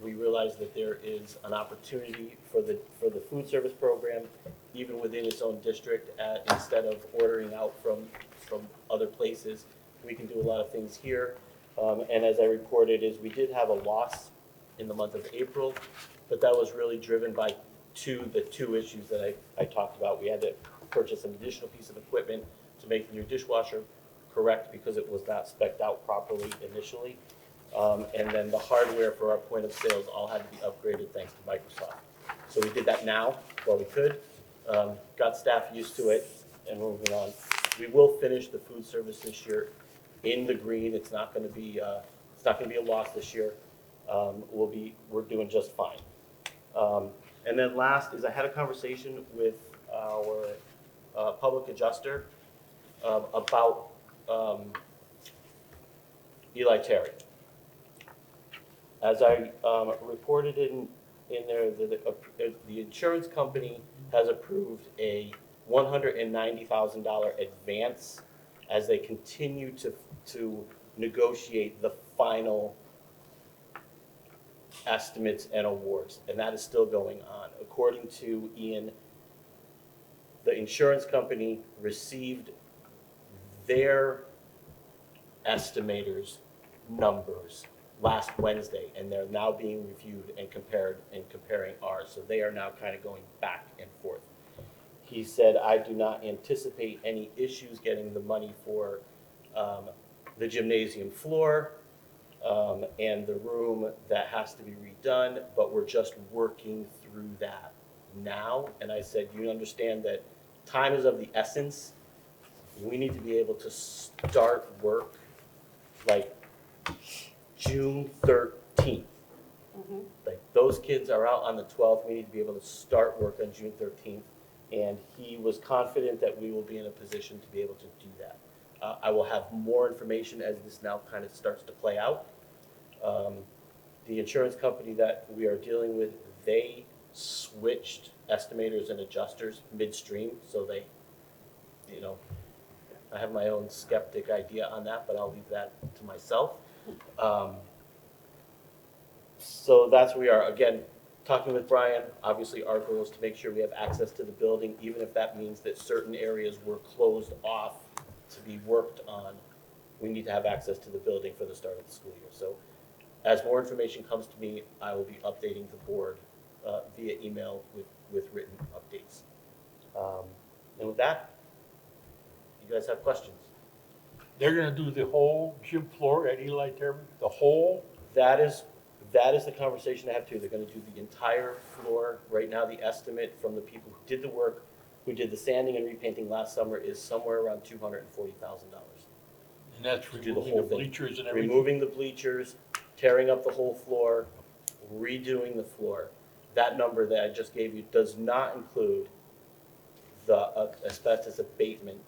We realize that there is an opportunity for the food service program, even within its own district, instead of ordering out from other places. We can do a lot of things here. And as I reported, is we did have a loss in the month of April, but that was really driven by the two issues that I talked about. We had to purchase an additional piece of equipment to make the new dishwasher correct because it was not spec'd out properly initially. And then the hardware for our point of sales all had to be upgraded thanks to Microsoft. So we did that now while we could, got staff used to it, and we're moving on. We will finish the food service this year in the green. It's not going to be a loss this year. We're doing just fine. And then last is I had a conversation with our public adjuster about Eli Terry. As I reported in there, the insurance company has approved a $190,000 advance as they continue to negotiate the final estimates and awards, and that is still going on. According to Ian, the insurance company received their estimators' numbers last Wednesday, and they're now being reviewed and comparing ours. So they are now kind of going back and forth. He said, I do not anticipate any issues getting the money for the gymnasium floor and the room that has to be redone, but we're just working through that now. And I said, you understand that time is of the essence. We need to be able to start work like June 13th. Mm-hmm. Like those kids are out on the 12th. We need to be able to start work on June 13th. And he was confident that we will be in a position to be able to do that. I will have more information as this now kind of starts to play out. The insurance company that we are dealing with, they switched estimators and adjusters midstream, so they, you know, I have my own skeptic idea on that, but I'll leave that to myself. So that's where we are. Again, talking with Brian, obviously our goal is to make sure we have access to the building, even if that means that certain areas were closed off to be worked on. We need to have access to the building for the start of the school year. So as more information comes to me, I will be updating the board via email with written updates. And with that, you guys have questions? They're gonna do the whole gym floor at Eli Terry, the whole? That is the conversation I have too. They're gonna do the entire floor. Right now, the estimate from the people who did the work, who did the sanding and repainting last summer, is somewhere around $240,000. And that's To do the removing whole the thing. bleachers and everything? Removing the bleachers, tearing up the whole floor, redoing the floor. That number that I just gave you does not include the asbestos abatement,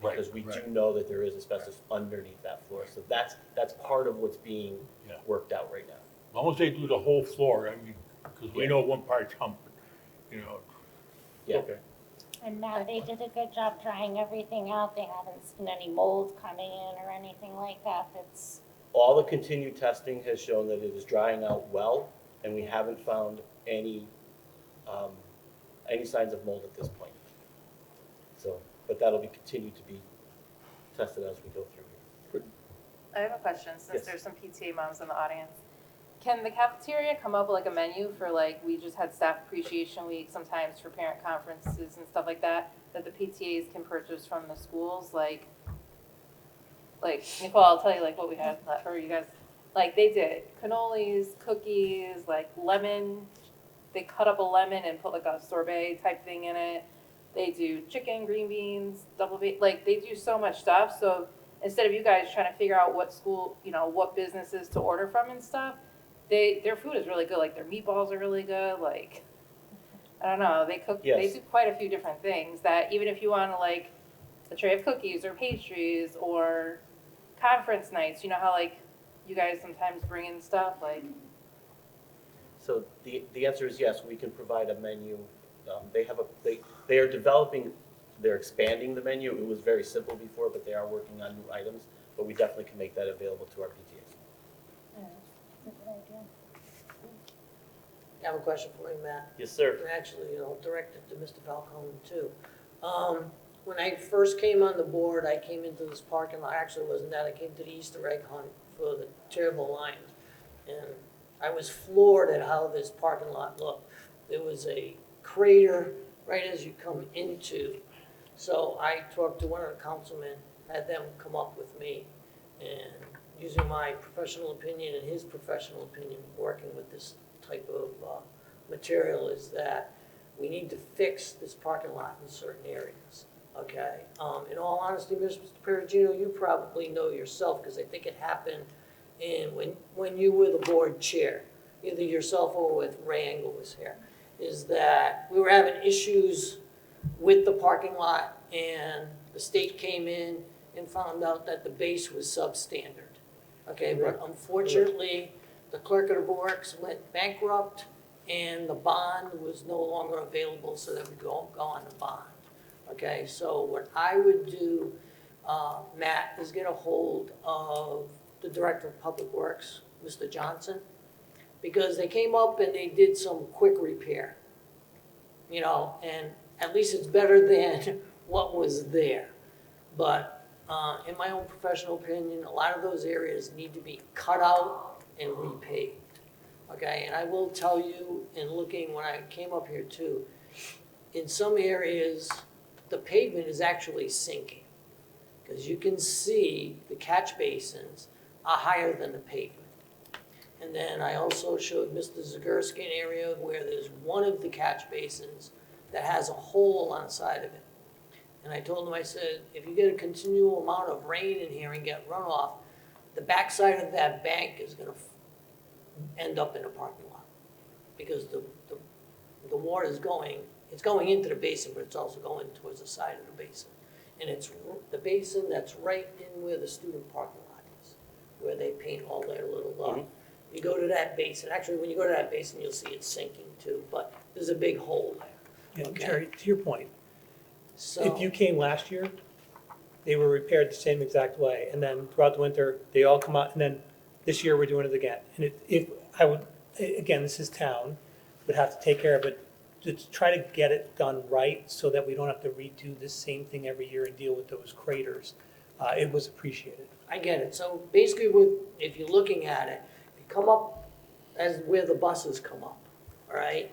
because we do know that there is asbestos underneath that floor. So that's part of what's being worked out right now. As long as they do the whole floor, I mean, because we know one part's humping, you know. Yeah. Okay. And Matt, they did a good job drying everything out. They haven't seen any mold coming in or anything like that. It's All the continued testing has shown that it is drying out well, and we haven't found any signs of mold at this point. So, but that'll be continued to be tested as we go through here. I have a question, since Yes. there's some PTA moms in the audience. Can the cafeteria come up with like a menu for, like, we just had staff appreciation week sometimes for parent conferences and stuff like that the PTAs can purchase from the schools, like Nicole, I'll tell you like what we had, or you guys, like they did cannolis, cookies, like lemon, they cut up a lemon and put like a sorbet type thing in it. They do chicken, green beans, double bacon, like they do so much stuff. So instead of you guys trying to figure out what school, you know, what businesses to order from and stuff, their food is really good. Like their meatballs are really good. Like, I don't know, they cook, they do quite a few different things that even if you want to like a tray of cookies or pastries or conference nights, you know how like you guys sometimes bring in stuff like. So the answer is yes, we can provide a menu. They are developing, they're expanding the menu. It was very simple before, but they are working on new items, but we definitely can make that available to our PTAs. That's a good idea. I have a question for you, Matt. Yes, sir. And actually, direct it to Mr. Falcone too. When I first came on the board, I came into this parking lot, actually it wasn't that, I came to the Easter egg hunt for the Terrible Lions. And I was floored at how this parking lot looked. There was a crater right as you come into. So I talked to one of the councilmen, had them come up with me, and using my professional opinion and his professional opinion, working with this type of material, is that we need to fix this parking lot in certain areas, okay? In all honesty, Mr. Perugino, you probably know yourself, because I think it happened when you were the board chair, either yourself or with Ray Engel was here, is that we were having issues with the parking lot, and the state came in and found out that the base was substandard, okay? But unfortunately, the clerk of the works went bankrupt, and the bond was no longer available, so that we go on the bond. Okay, so what I would do, Matt, is get a hold of the Director of Public Works, Mr. Johnson, because they came up and they did some quick repair, and at least it's better than what was there. But in my own professional opinion, a lot of those areas need to be cut out and repaved. Okay, and I will tell you, in looking when I came up here too, in some areas, the pavement is actually sinking, because you can see the catch basins are higher than the pavement. And then I also showed Mr. Zagurski an area where there's one of the catch basins that has a hole on the side of it. And I told him, I said, if you get a continual amount of rain in here and get runoff, the backside of that bank is going to end up in a parking lot, because the water is going it's going into the basin, but it's also going towards the side of the basin. And it's the basin that's right in where the student parking lot is, where they paint all their little, you go to that basin, actually, when you go to that basin, you'll see it's sinking too, but there's a big hole there. Yeah, Okay. Jerry, to your point, So, if you came last year, they were repaired the same exact way, and then throughout the winter, they all come out, and then this year we're doing it again. And if I would, again, this is town, would have to take care of it, to try to get it done right, so that we don't have to redo the same thing every year and deal with those craters. It was appreciated. I get it. So basically, if you're looking at it, if you come up as where the buses come up, all right?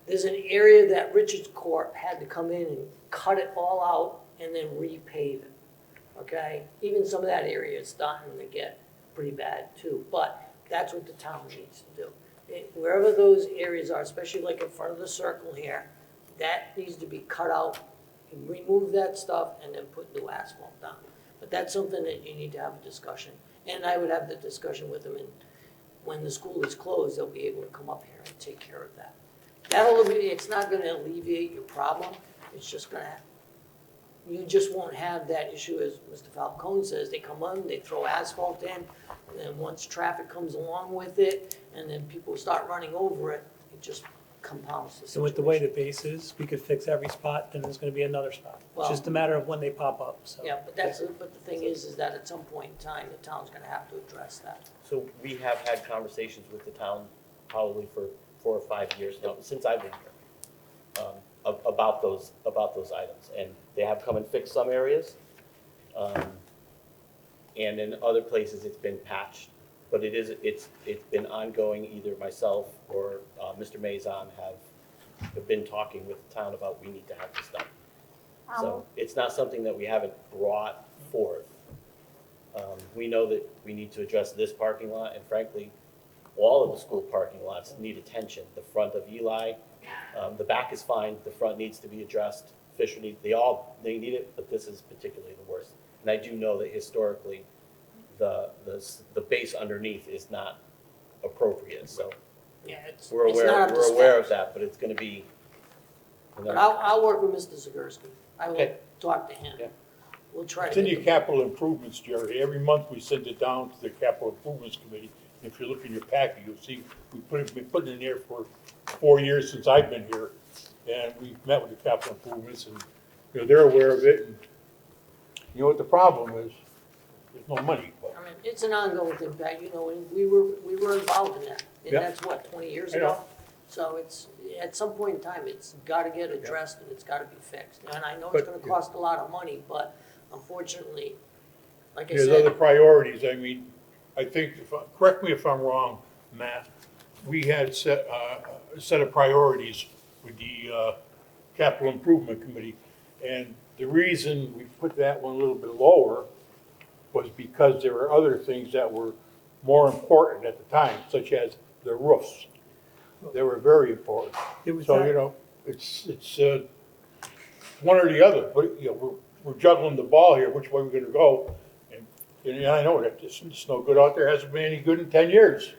There's an area that Richards Corp had to come in and cut it all out and then repave it, okay? Even some of that area is starting to get pretty bad too, but that's what the town needs to do. Wherever those areas are, especially like in front of the circle here, that needs to be cut out, and remove that stuff, and then put new asphalt down. But that's something that you need to have a discussion, and I would have the discussion with them, and when the school is closed, they'll be able to come up here and take care of that. It's not gonna alleviate your problem, it's just gonna, you just won't have that issue, as Mr. Falcone says, they come on, they throw asphalt in, and then once traffic comes along with it, and then people start running over it, it just compounds the situation. So with the way the base is, we could fix every spot, then there's gonna be another spot. It's just a matter of when they pop up, so. Yeah, but but the thing is that at some point in time, the town's gonna have to address that. So we have had conversations with the town probably for 4 or 5 years now, since I've been here, about those items. And they have come and fixed some areas. And in other places, it's been patched. But it's been ongoing. Either myself or Mr. Mazon have been talking with the town about, we need to have this done. So it's not something that we haven't brought forth. We know that we need to address this parking lot, and frankly, all of the school parking lots need attention. The front of Eli, the back is fine, the front needs to be addressed. Fisher they need it, but this is particularly the worst. And I do know that historically, the base underneath is not appropriate, so Yeah, we're it's not up to aware of specs. that, but it's gonna be. But I'll work with Mr. Zagorski. I will Okay. talk to him. Yeah. We'll try It's to in get your the capital improvements, Jerry. Every month we send it down to the capital improvements committee. If you look in your packet, you'll see we've been putting it in there for 4 years since I've been here. And we've met with the capital improvements, and, you know, they're aware of it. And you know what the problem is? There's no money. I mean, it's an ongoing thing, Pat, you know, and we were involved in that. And Yeah. that's what, 20 years I know. ago? So it's, at some point in time, it's gotta get addressed and it's gotta be fixed. And I know it's But, gonna yeah. cost a lot of money, but unfortunately, like I There's other said, priorities. I mean, I think, correct me if I'm wrong, Matt, we had set a set of priorities with the capital improvement committee. And the reason we put that one a little bit lower was because there were other things that were more important at the time, such as the roofs. They were very important. It was So, that- you know, it's one or the other, but, you know, we're juggling the ball here, which way we're gonna go. And I know that it's no good out there, hasn't been any good in 10 years.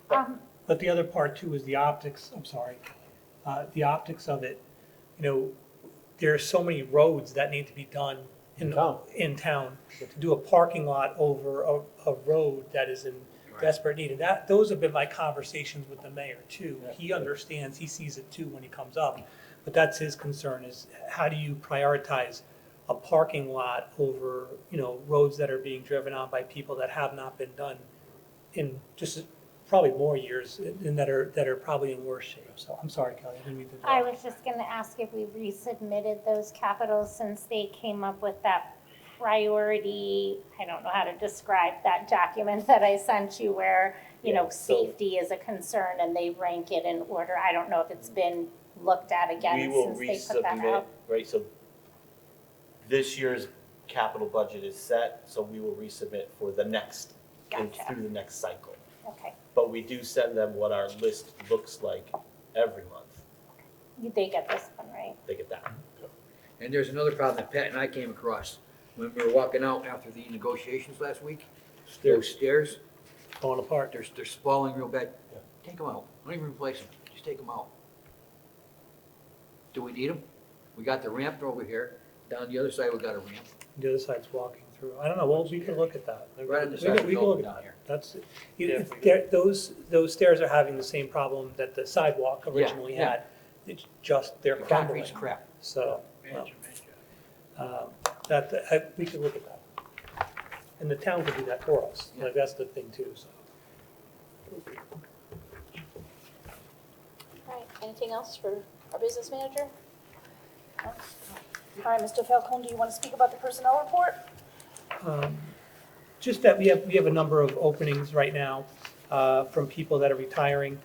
But the other part too is the optics, the optics of it. You know, there are so many roads that need to be done in town. To do a parking lot over a road that is in desperate need. And those have been my conversations with the mayor too. He understands, he sees it too when he comes up. But that's his concern, is how do you prioritize a parking lot over, you know, roads that are being driven on by people that have not been done in just probably more years, and that are probably in worse shape. So I'm sorry, Kelly, I didn't mean to I interrupt. was just gonna ask if we resubmitted those capitals since they came up with that priority, I don't know how to describe that document that I sent you where, you know, safety is a concern and they rank it in order. I don't know if it's been looked at We again will since they put that resubmit, out. right, so this year's capital budget is set, so we will resubmit for the next, Gotcha. through the next cycle. Okay, But we do send them what our list looks like every month. they get this one, right? They get that. And there's another problem that Pat and I came across when we were walking out after the negotiations last week. Those stairs, Falling apart. they're spalling real bad. Take them out. Don't even replace them. Just take them out. Do we need them? We got the ramp over here. Down the other side, we got a ramp. The other side's walking through. I don't know, well, we can look at that. Right on the We side can- of we the can look building at down that. here. That's, those stairs are having the same problem that the sidewalk originally yeah. had. It's just, they're The crumbling. concrete's crap. So, well, we could look at that. And the town could do that for us. Like, that's the thing too, so. All right, anything else for our business manager? No? All right, Mr. Falcone, do you want to speak about the personnel report? Just that we have a number of openings right now from people that are retiring.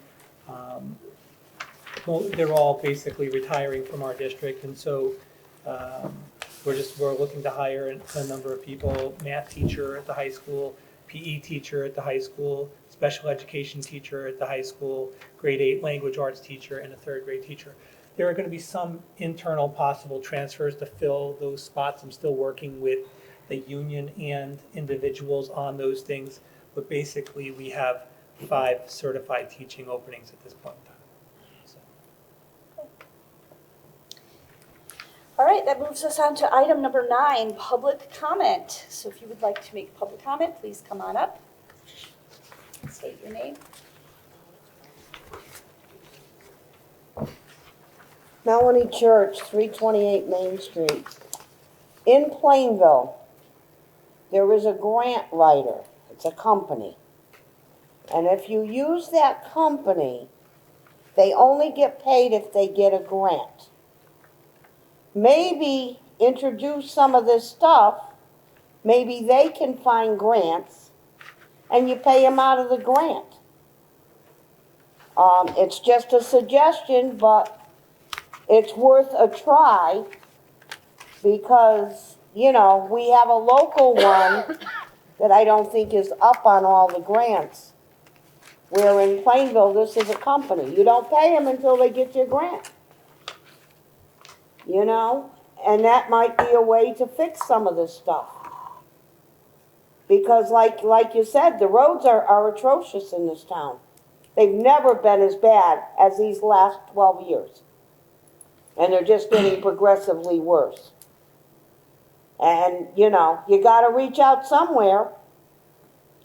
Well, they're all basically retiring from our district, and so we're looking to hire a number of people, math teacher at the high school, PE teacher at the high school, special education teacher at the high school, grade 8 language arts teacher, and a 3rd grade teacher. There are going to be some internal possible transfers to fill those spots. I'm still working with the union and individuals on those things, but basically we have 5 certified teaching openings at this point in time. So. All right, that moves us on to item number 9, public comment. So if you would like to make public comment, please come on up. State your name. Melanie Church, 328 Main Street. In Plainville, there is a grant writer. It's a company. And if you use that company, they only get paid if they get a grant. Maybe introduce some of this stuff. Maybe they can find grants and you pay them out of the grant. It's just a suggestion, but it's worth a try because, you know, we have a local one that I don't think is up on all the grants. Where in Plainville, this is a company. You don't pay them until they get your grant. You know? And that might be a way to fix some of this stuff. Because like you said, the roads are atrocious in this town. They've never been as bad as these last 12 years. And they're just getting progressively worse. And, you know, you got to reach out somewhere.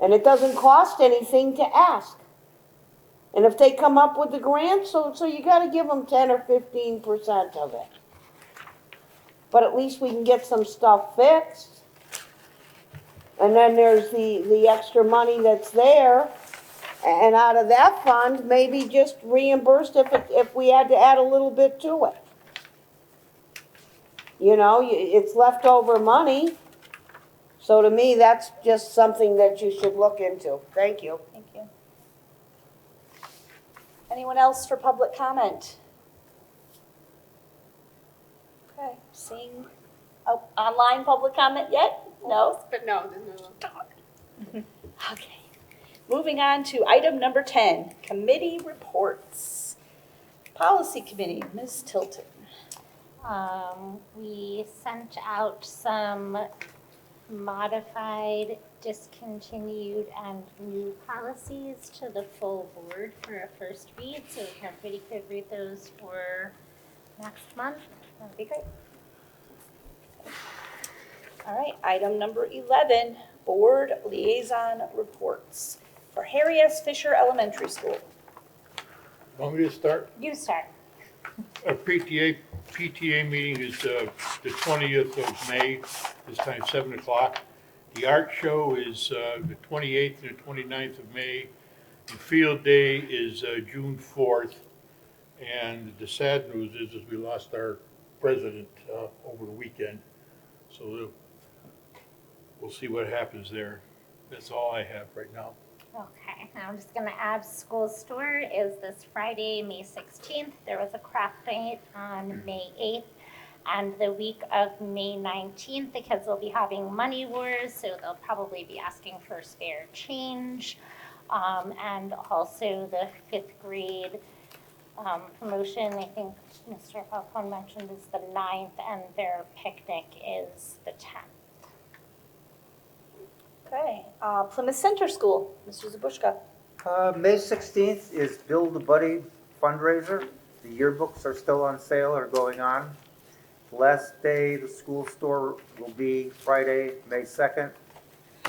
And it doesn't cost anything to ask. And if they come up with the grant, so you got to give them 10 or 15% of it. But at least we can get some stuff fixed. And then there's the extra money that's there. And out of that fund, maybe just reimbursed if we had to add a little bit to it. You know, it's leftover money. So to me, that's just something that you should look into. Thank you. Thank you. Anyone else for public comment? Okay, seeing, online public comment yet? No? But no, there's no. Okay. Moving on to item number 10, committee reports. Policy Committee, Ms. Tilton. We sent out some modified, discontinued, and new policies to the full board for a first read, so if everybody could read those for next month, that would be great. All right, item number 11, board liaison reports for Harry S. Fisher Elementary School. Want me to start? You start. Our PTA meeting is the 20th of May, this time 7 o'clock. The art show is the 28th and the 29th of May. The field day is June 4th. And the sad news is we lost our president over the weekend. So we'll see what happens there. That's all I have right now. Okay, I'm just gonna add school store is this Friday, May 16th. There was a craft night on May 8th. And the week of May 19th, the kids will be having money wars, so they'll probably be asking for spare change. And also the 5th grade promotion, I think Mr. Falcone mentioned, is the 9th, and their picnic is the 10th. Okay, Plymouth Center School, Mr. Zabushka. May 16th is Build a Buddy fundraiser. The yearbooks are still on sale or going on. The last day the school store will be Friday, May 2nd.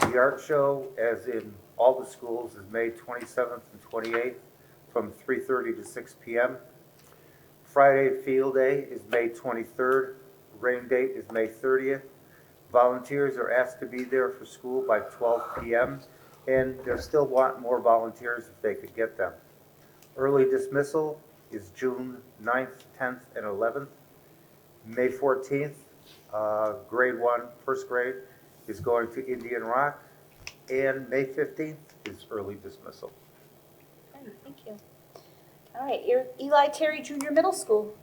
The art show, as in all the schools, is May 27th and 28th from 3:30 to 6 p.m. Friday field day is May 23rd. Rain date is May 30th. Volunteers are asked to be there for school by 12 p.m. and they still want more volunteers if they could get them. Early dismissal is June 9th, 10th, and 11th. May 14th, grade 1, first grade, is going to Indian Rock, and May 15th is early dismissal. Okay, thank you. All right, Eli Terry Junior Middle School.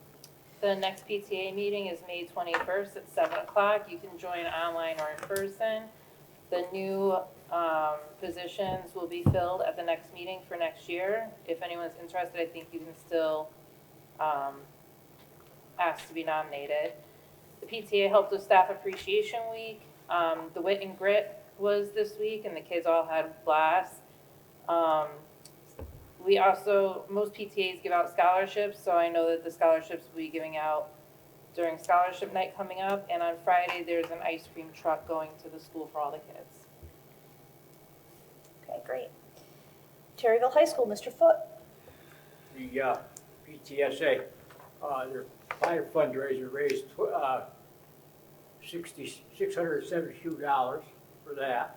The next PTA meeting is May 21st at 7 o'clock. You can join online or in person. The new positions will be filled at the next meeting for next year. If anyone's interested, I think you can still ask to be nominated. The PTA helped with Staff Appreciation Week. The Wit and Grit was this week, and the kids all had blasts. We also, most PTAs give out scholarships, so I know that the scholarships will be giving out during scholarship night coming up, and on Friday, there's an ice cream truck going to the school for all the kids. Okay, great. Terryville High School, Mr. Foot. The PTSA, their fire fundraiser raised $672 for that.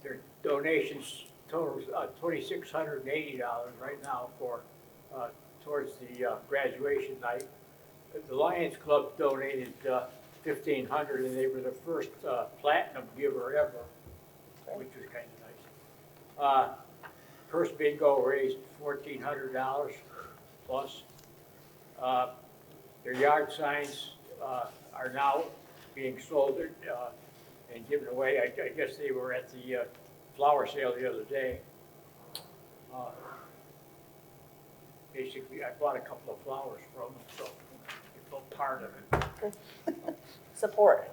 Their donations totals $2,680 right now for towards the graduation night. The Lions Club donated $1,500, and they were the first platinum giver ever, which was kind of nice. First bingo raised $1,400 plus. Their yard signs are now being sold and given away. I guess they were at the flower sale the other day. Basically, I bought a couple of flowers from them, so I felt part of it. Support.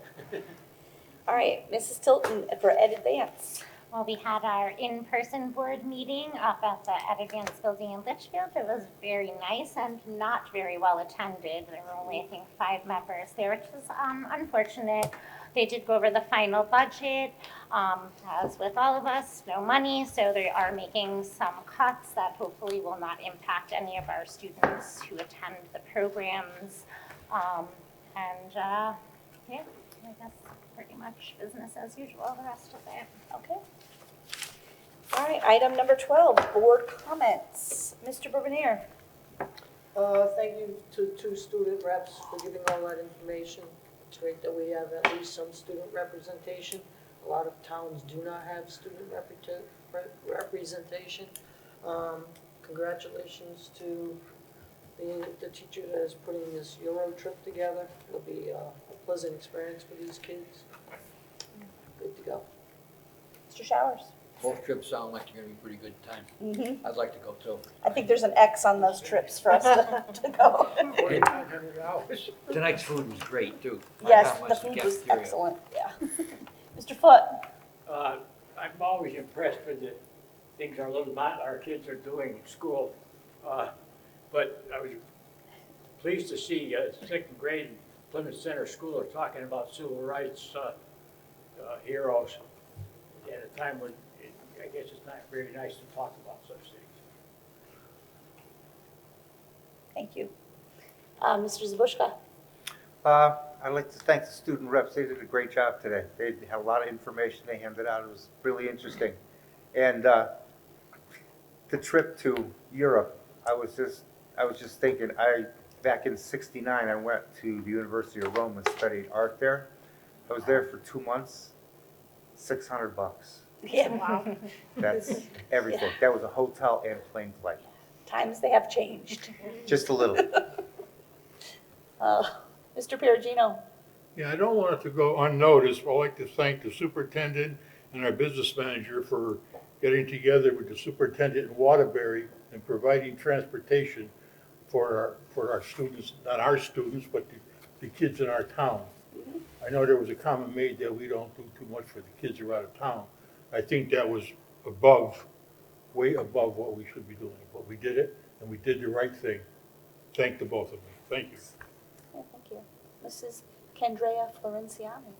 All right, Mrs. Tilton for Ed Advance. Well, we had our in-person board meeting up at the Ed Advance building in Litchfield. It was very nice and not very well attended. There were only, I think, 5 members there, which was unfortunate. They did go over the final budget. As with all of us, no money, so they are making some cuts that hopefully will not impact any of our students who attend the programs. Yeah, I guess pretty much business as usual the rest of it. Okay. All right, item number 12, board comments. Mr. Bourbonnier. Thank you to 2 student reps for giving all that information. It's great that we have at least some student representation. A lot of towns do not have student representation. Congratulations to the teacher that is putting this Euro trip together. It'll be a pleasant experience for these kids. Good to go. Mr. Showers. Both trips sound like they're gonna be pretty good time. Mm-hmm. I'd like to go too. I think there's an X on those trips for us to go. $4,900. Tonight's food was great too. Yes, Not the much food was cafeteria. excellent, yeah. Mr. Foot. I'm always impressed with the things our kids are doing in school. But I was pleased to see 2nd grade Plymouth Center School are talking about civil rights heroes at a time when I guess it's not very nice to talk about such things. Thank you. Mr. Zabushka. I'd like to thank the student reps. They did a great job today. They had a lot of information they handed out. It was really interesting. And the trip to Europe, I was just thinking, back in '69, I went to the University of Rome and studied art there. I was there for 2 months, $600. Yeah. Wow. That's everything. That was a hotel and plane flight. Times they have changed. Just a little. Mr. Perugino. Yeah, I don't want it to go unnoticed, but I'd like to thank the superintendent and our business manager for getting together with the superintendent in Waterbury and providing transportation for our students, not our students, but the kids in our town. I know there was a comment made that we don't do too much for the kids who are out of town. I think that was above way above what we should be doing. But we did it, and we did the right thing. Thank the both of them. Thank you. Yeah, thank you. Mrs. Kendrea Florenciano.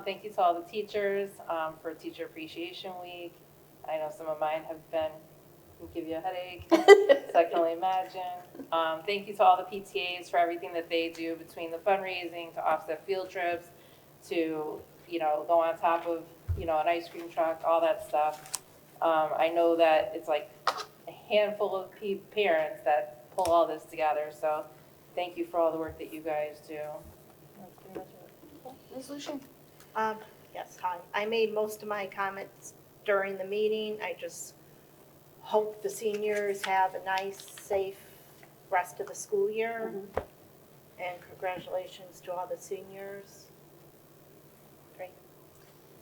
Thank you to all the teachers for Teacher Appreciation Week. I know some of mine have been, can give you a headache, so I can only imagine. Thank you to all the PTAs for everything that they do between the fundraising, to offset field trips, to, you know, go on top of, you know, an ice cream truck, all that stuff. I know that it's like a handful of parents that pull all this together, so thank you for all the work that you guys do. That's pretty much it. Ms. Lucian? Yes, hi. I made most of my comments during the meeting. I just hope the seniors have a nice, safe rest of the school year. And congratulations to all the seniors. Great.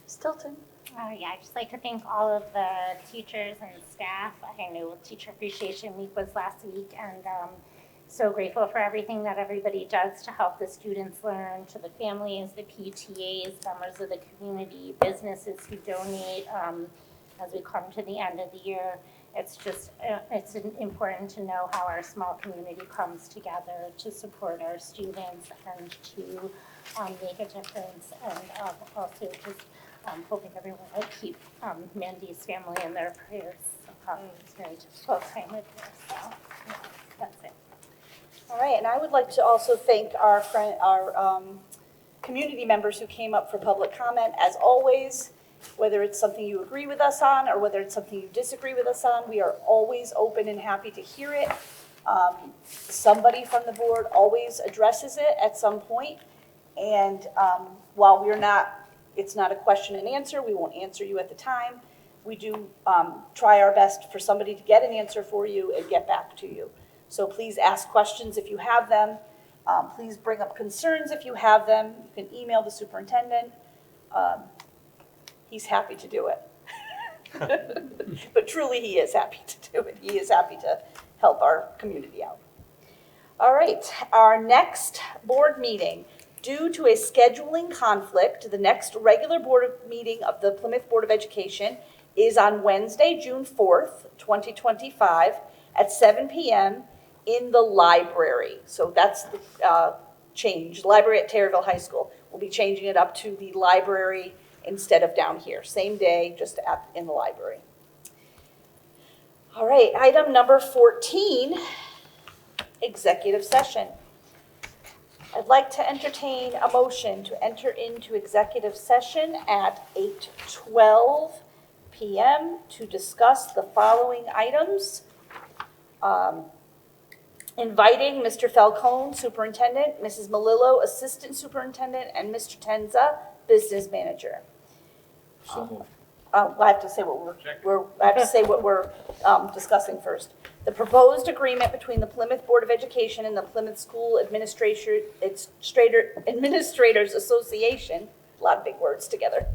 Stilton? Yeah, I'd just like to thank all of the teachers and staff. I know Teacher Appreciation Week was last week, and so grateful for everything that everybody does to help the students learn, to the families, the PTAs, members of the community, businesses who donate as we come to the end of the year. It's just, it's important to know how our small community comes together to support our students and to make a difference, and also just hoping everyone will keep Mandy's family in their prayers. It's very difficult time with this, so yeah, that's it. All right, and I would like to also thank our community members who came up for public comment. As always, whether it's something you agree with us on or whether it's something you disagree with us on, we are always open and happy to hear it. Somebody from the board always addresses it at some point, and while it's not a question and answer, we won't answer you at the time. We do try our best for somebody to get an answer for you and get back to you. So please ask questions if you have them. Please bring up concerns if you have them. You can email the superintendent. He's happy to do it. But truly, he is happy to do it. He is happy to help our community out. All right, our next board meeting. Due to a scheduling conflict, the next regular board meeting of the Plymouth Board of Education is on Wednesday, June 4th, 2025 at 7 p.m. in the library. So that's the change. Library at Taylorville High School. We'll be changing it up to the library instead of down here. Same day, just in the library. All right, item number 14, executive session. I'd like to entertain a motion to enter into executive session at 8:12 p.m. to discuss the following items. Inviting Mr. Falcone, Superintendent, Mrs. Melillo, Assistant Superintendent, and Mr. Tenza, Business Manager. So moved. I have to say what we're discussing first. The proposed agreement between the Plymouth Board of Education and the Plymouth School Administrators Association, a lot of big words together,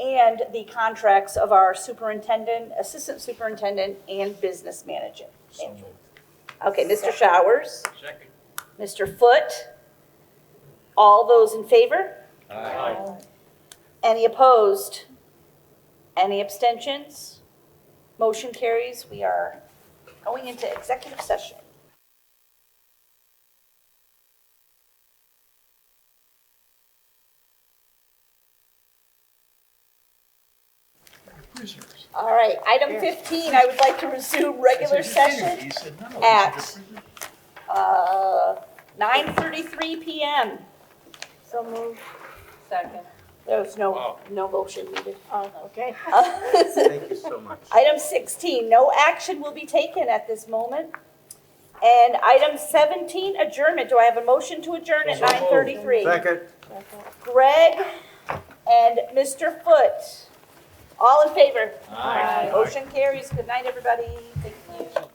and the contracts of our superintendent, assistant superintendent, and business manager. So moved. Okay, Mr. Showers, Second. Mr. Foote, all those in favor? Aye. Any opposed? Any abstentions? Motion carries. We are going into executive session. Prisoners. All right, item 15, I would like to resume regular session He said no. at 9:33 p.m. So moved. Second. There was no motion needed. Oh, okay. Thank you so much. Item 16, no action will be taken at this moment. And item 17, adjournment. Do I have a motion to adjourn at 9:33? Second. Greg and Mr. Foote. All in favor? Aye. Motion carries. Good night, everybody. Thank you.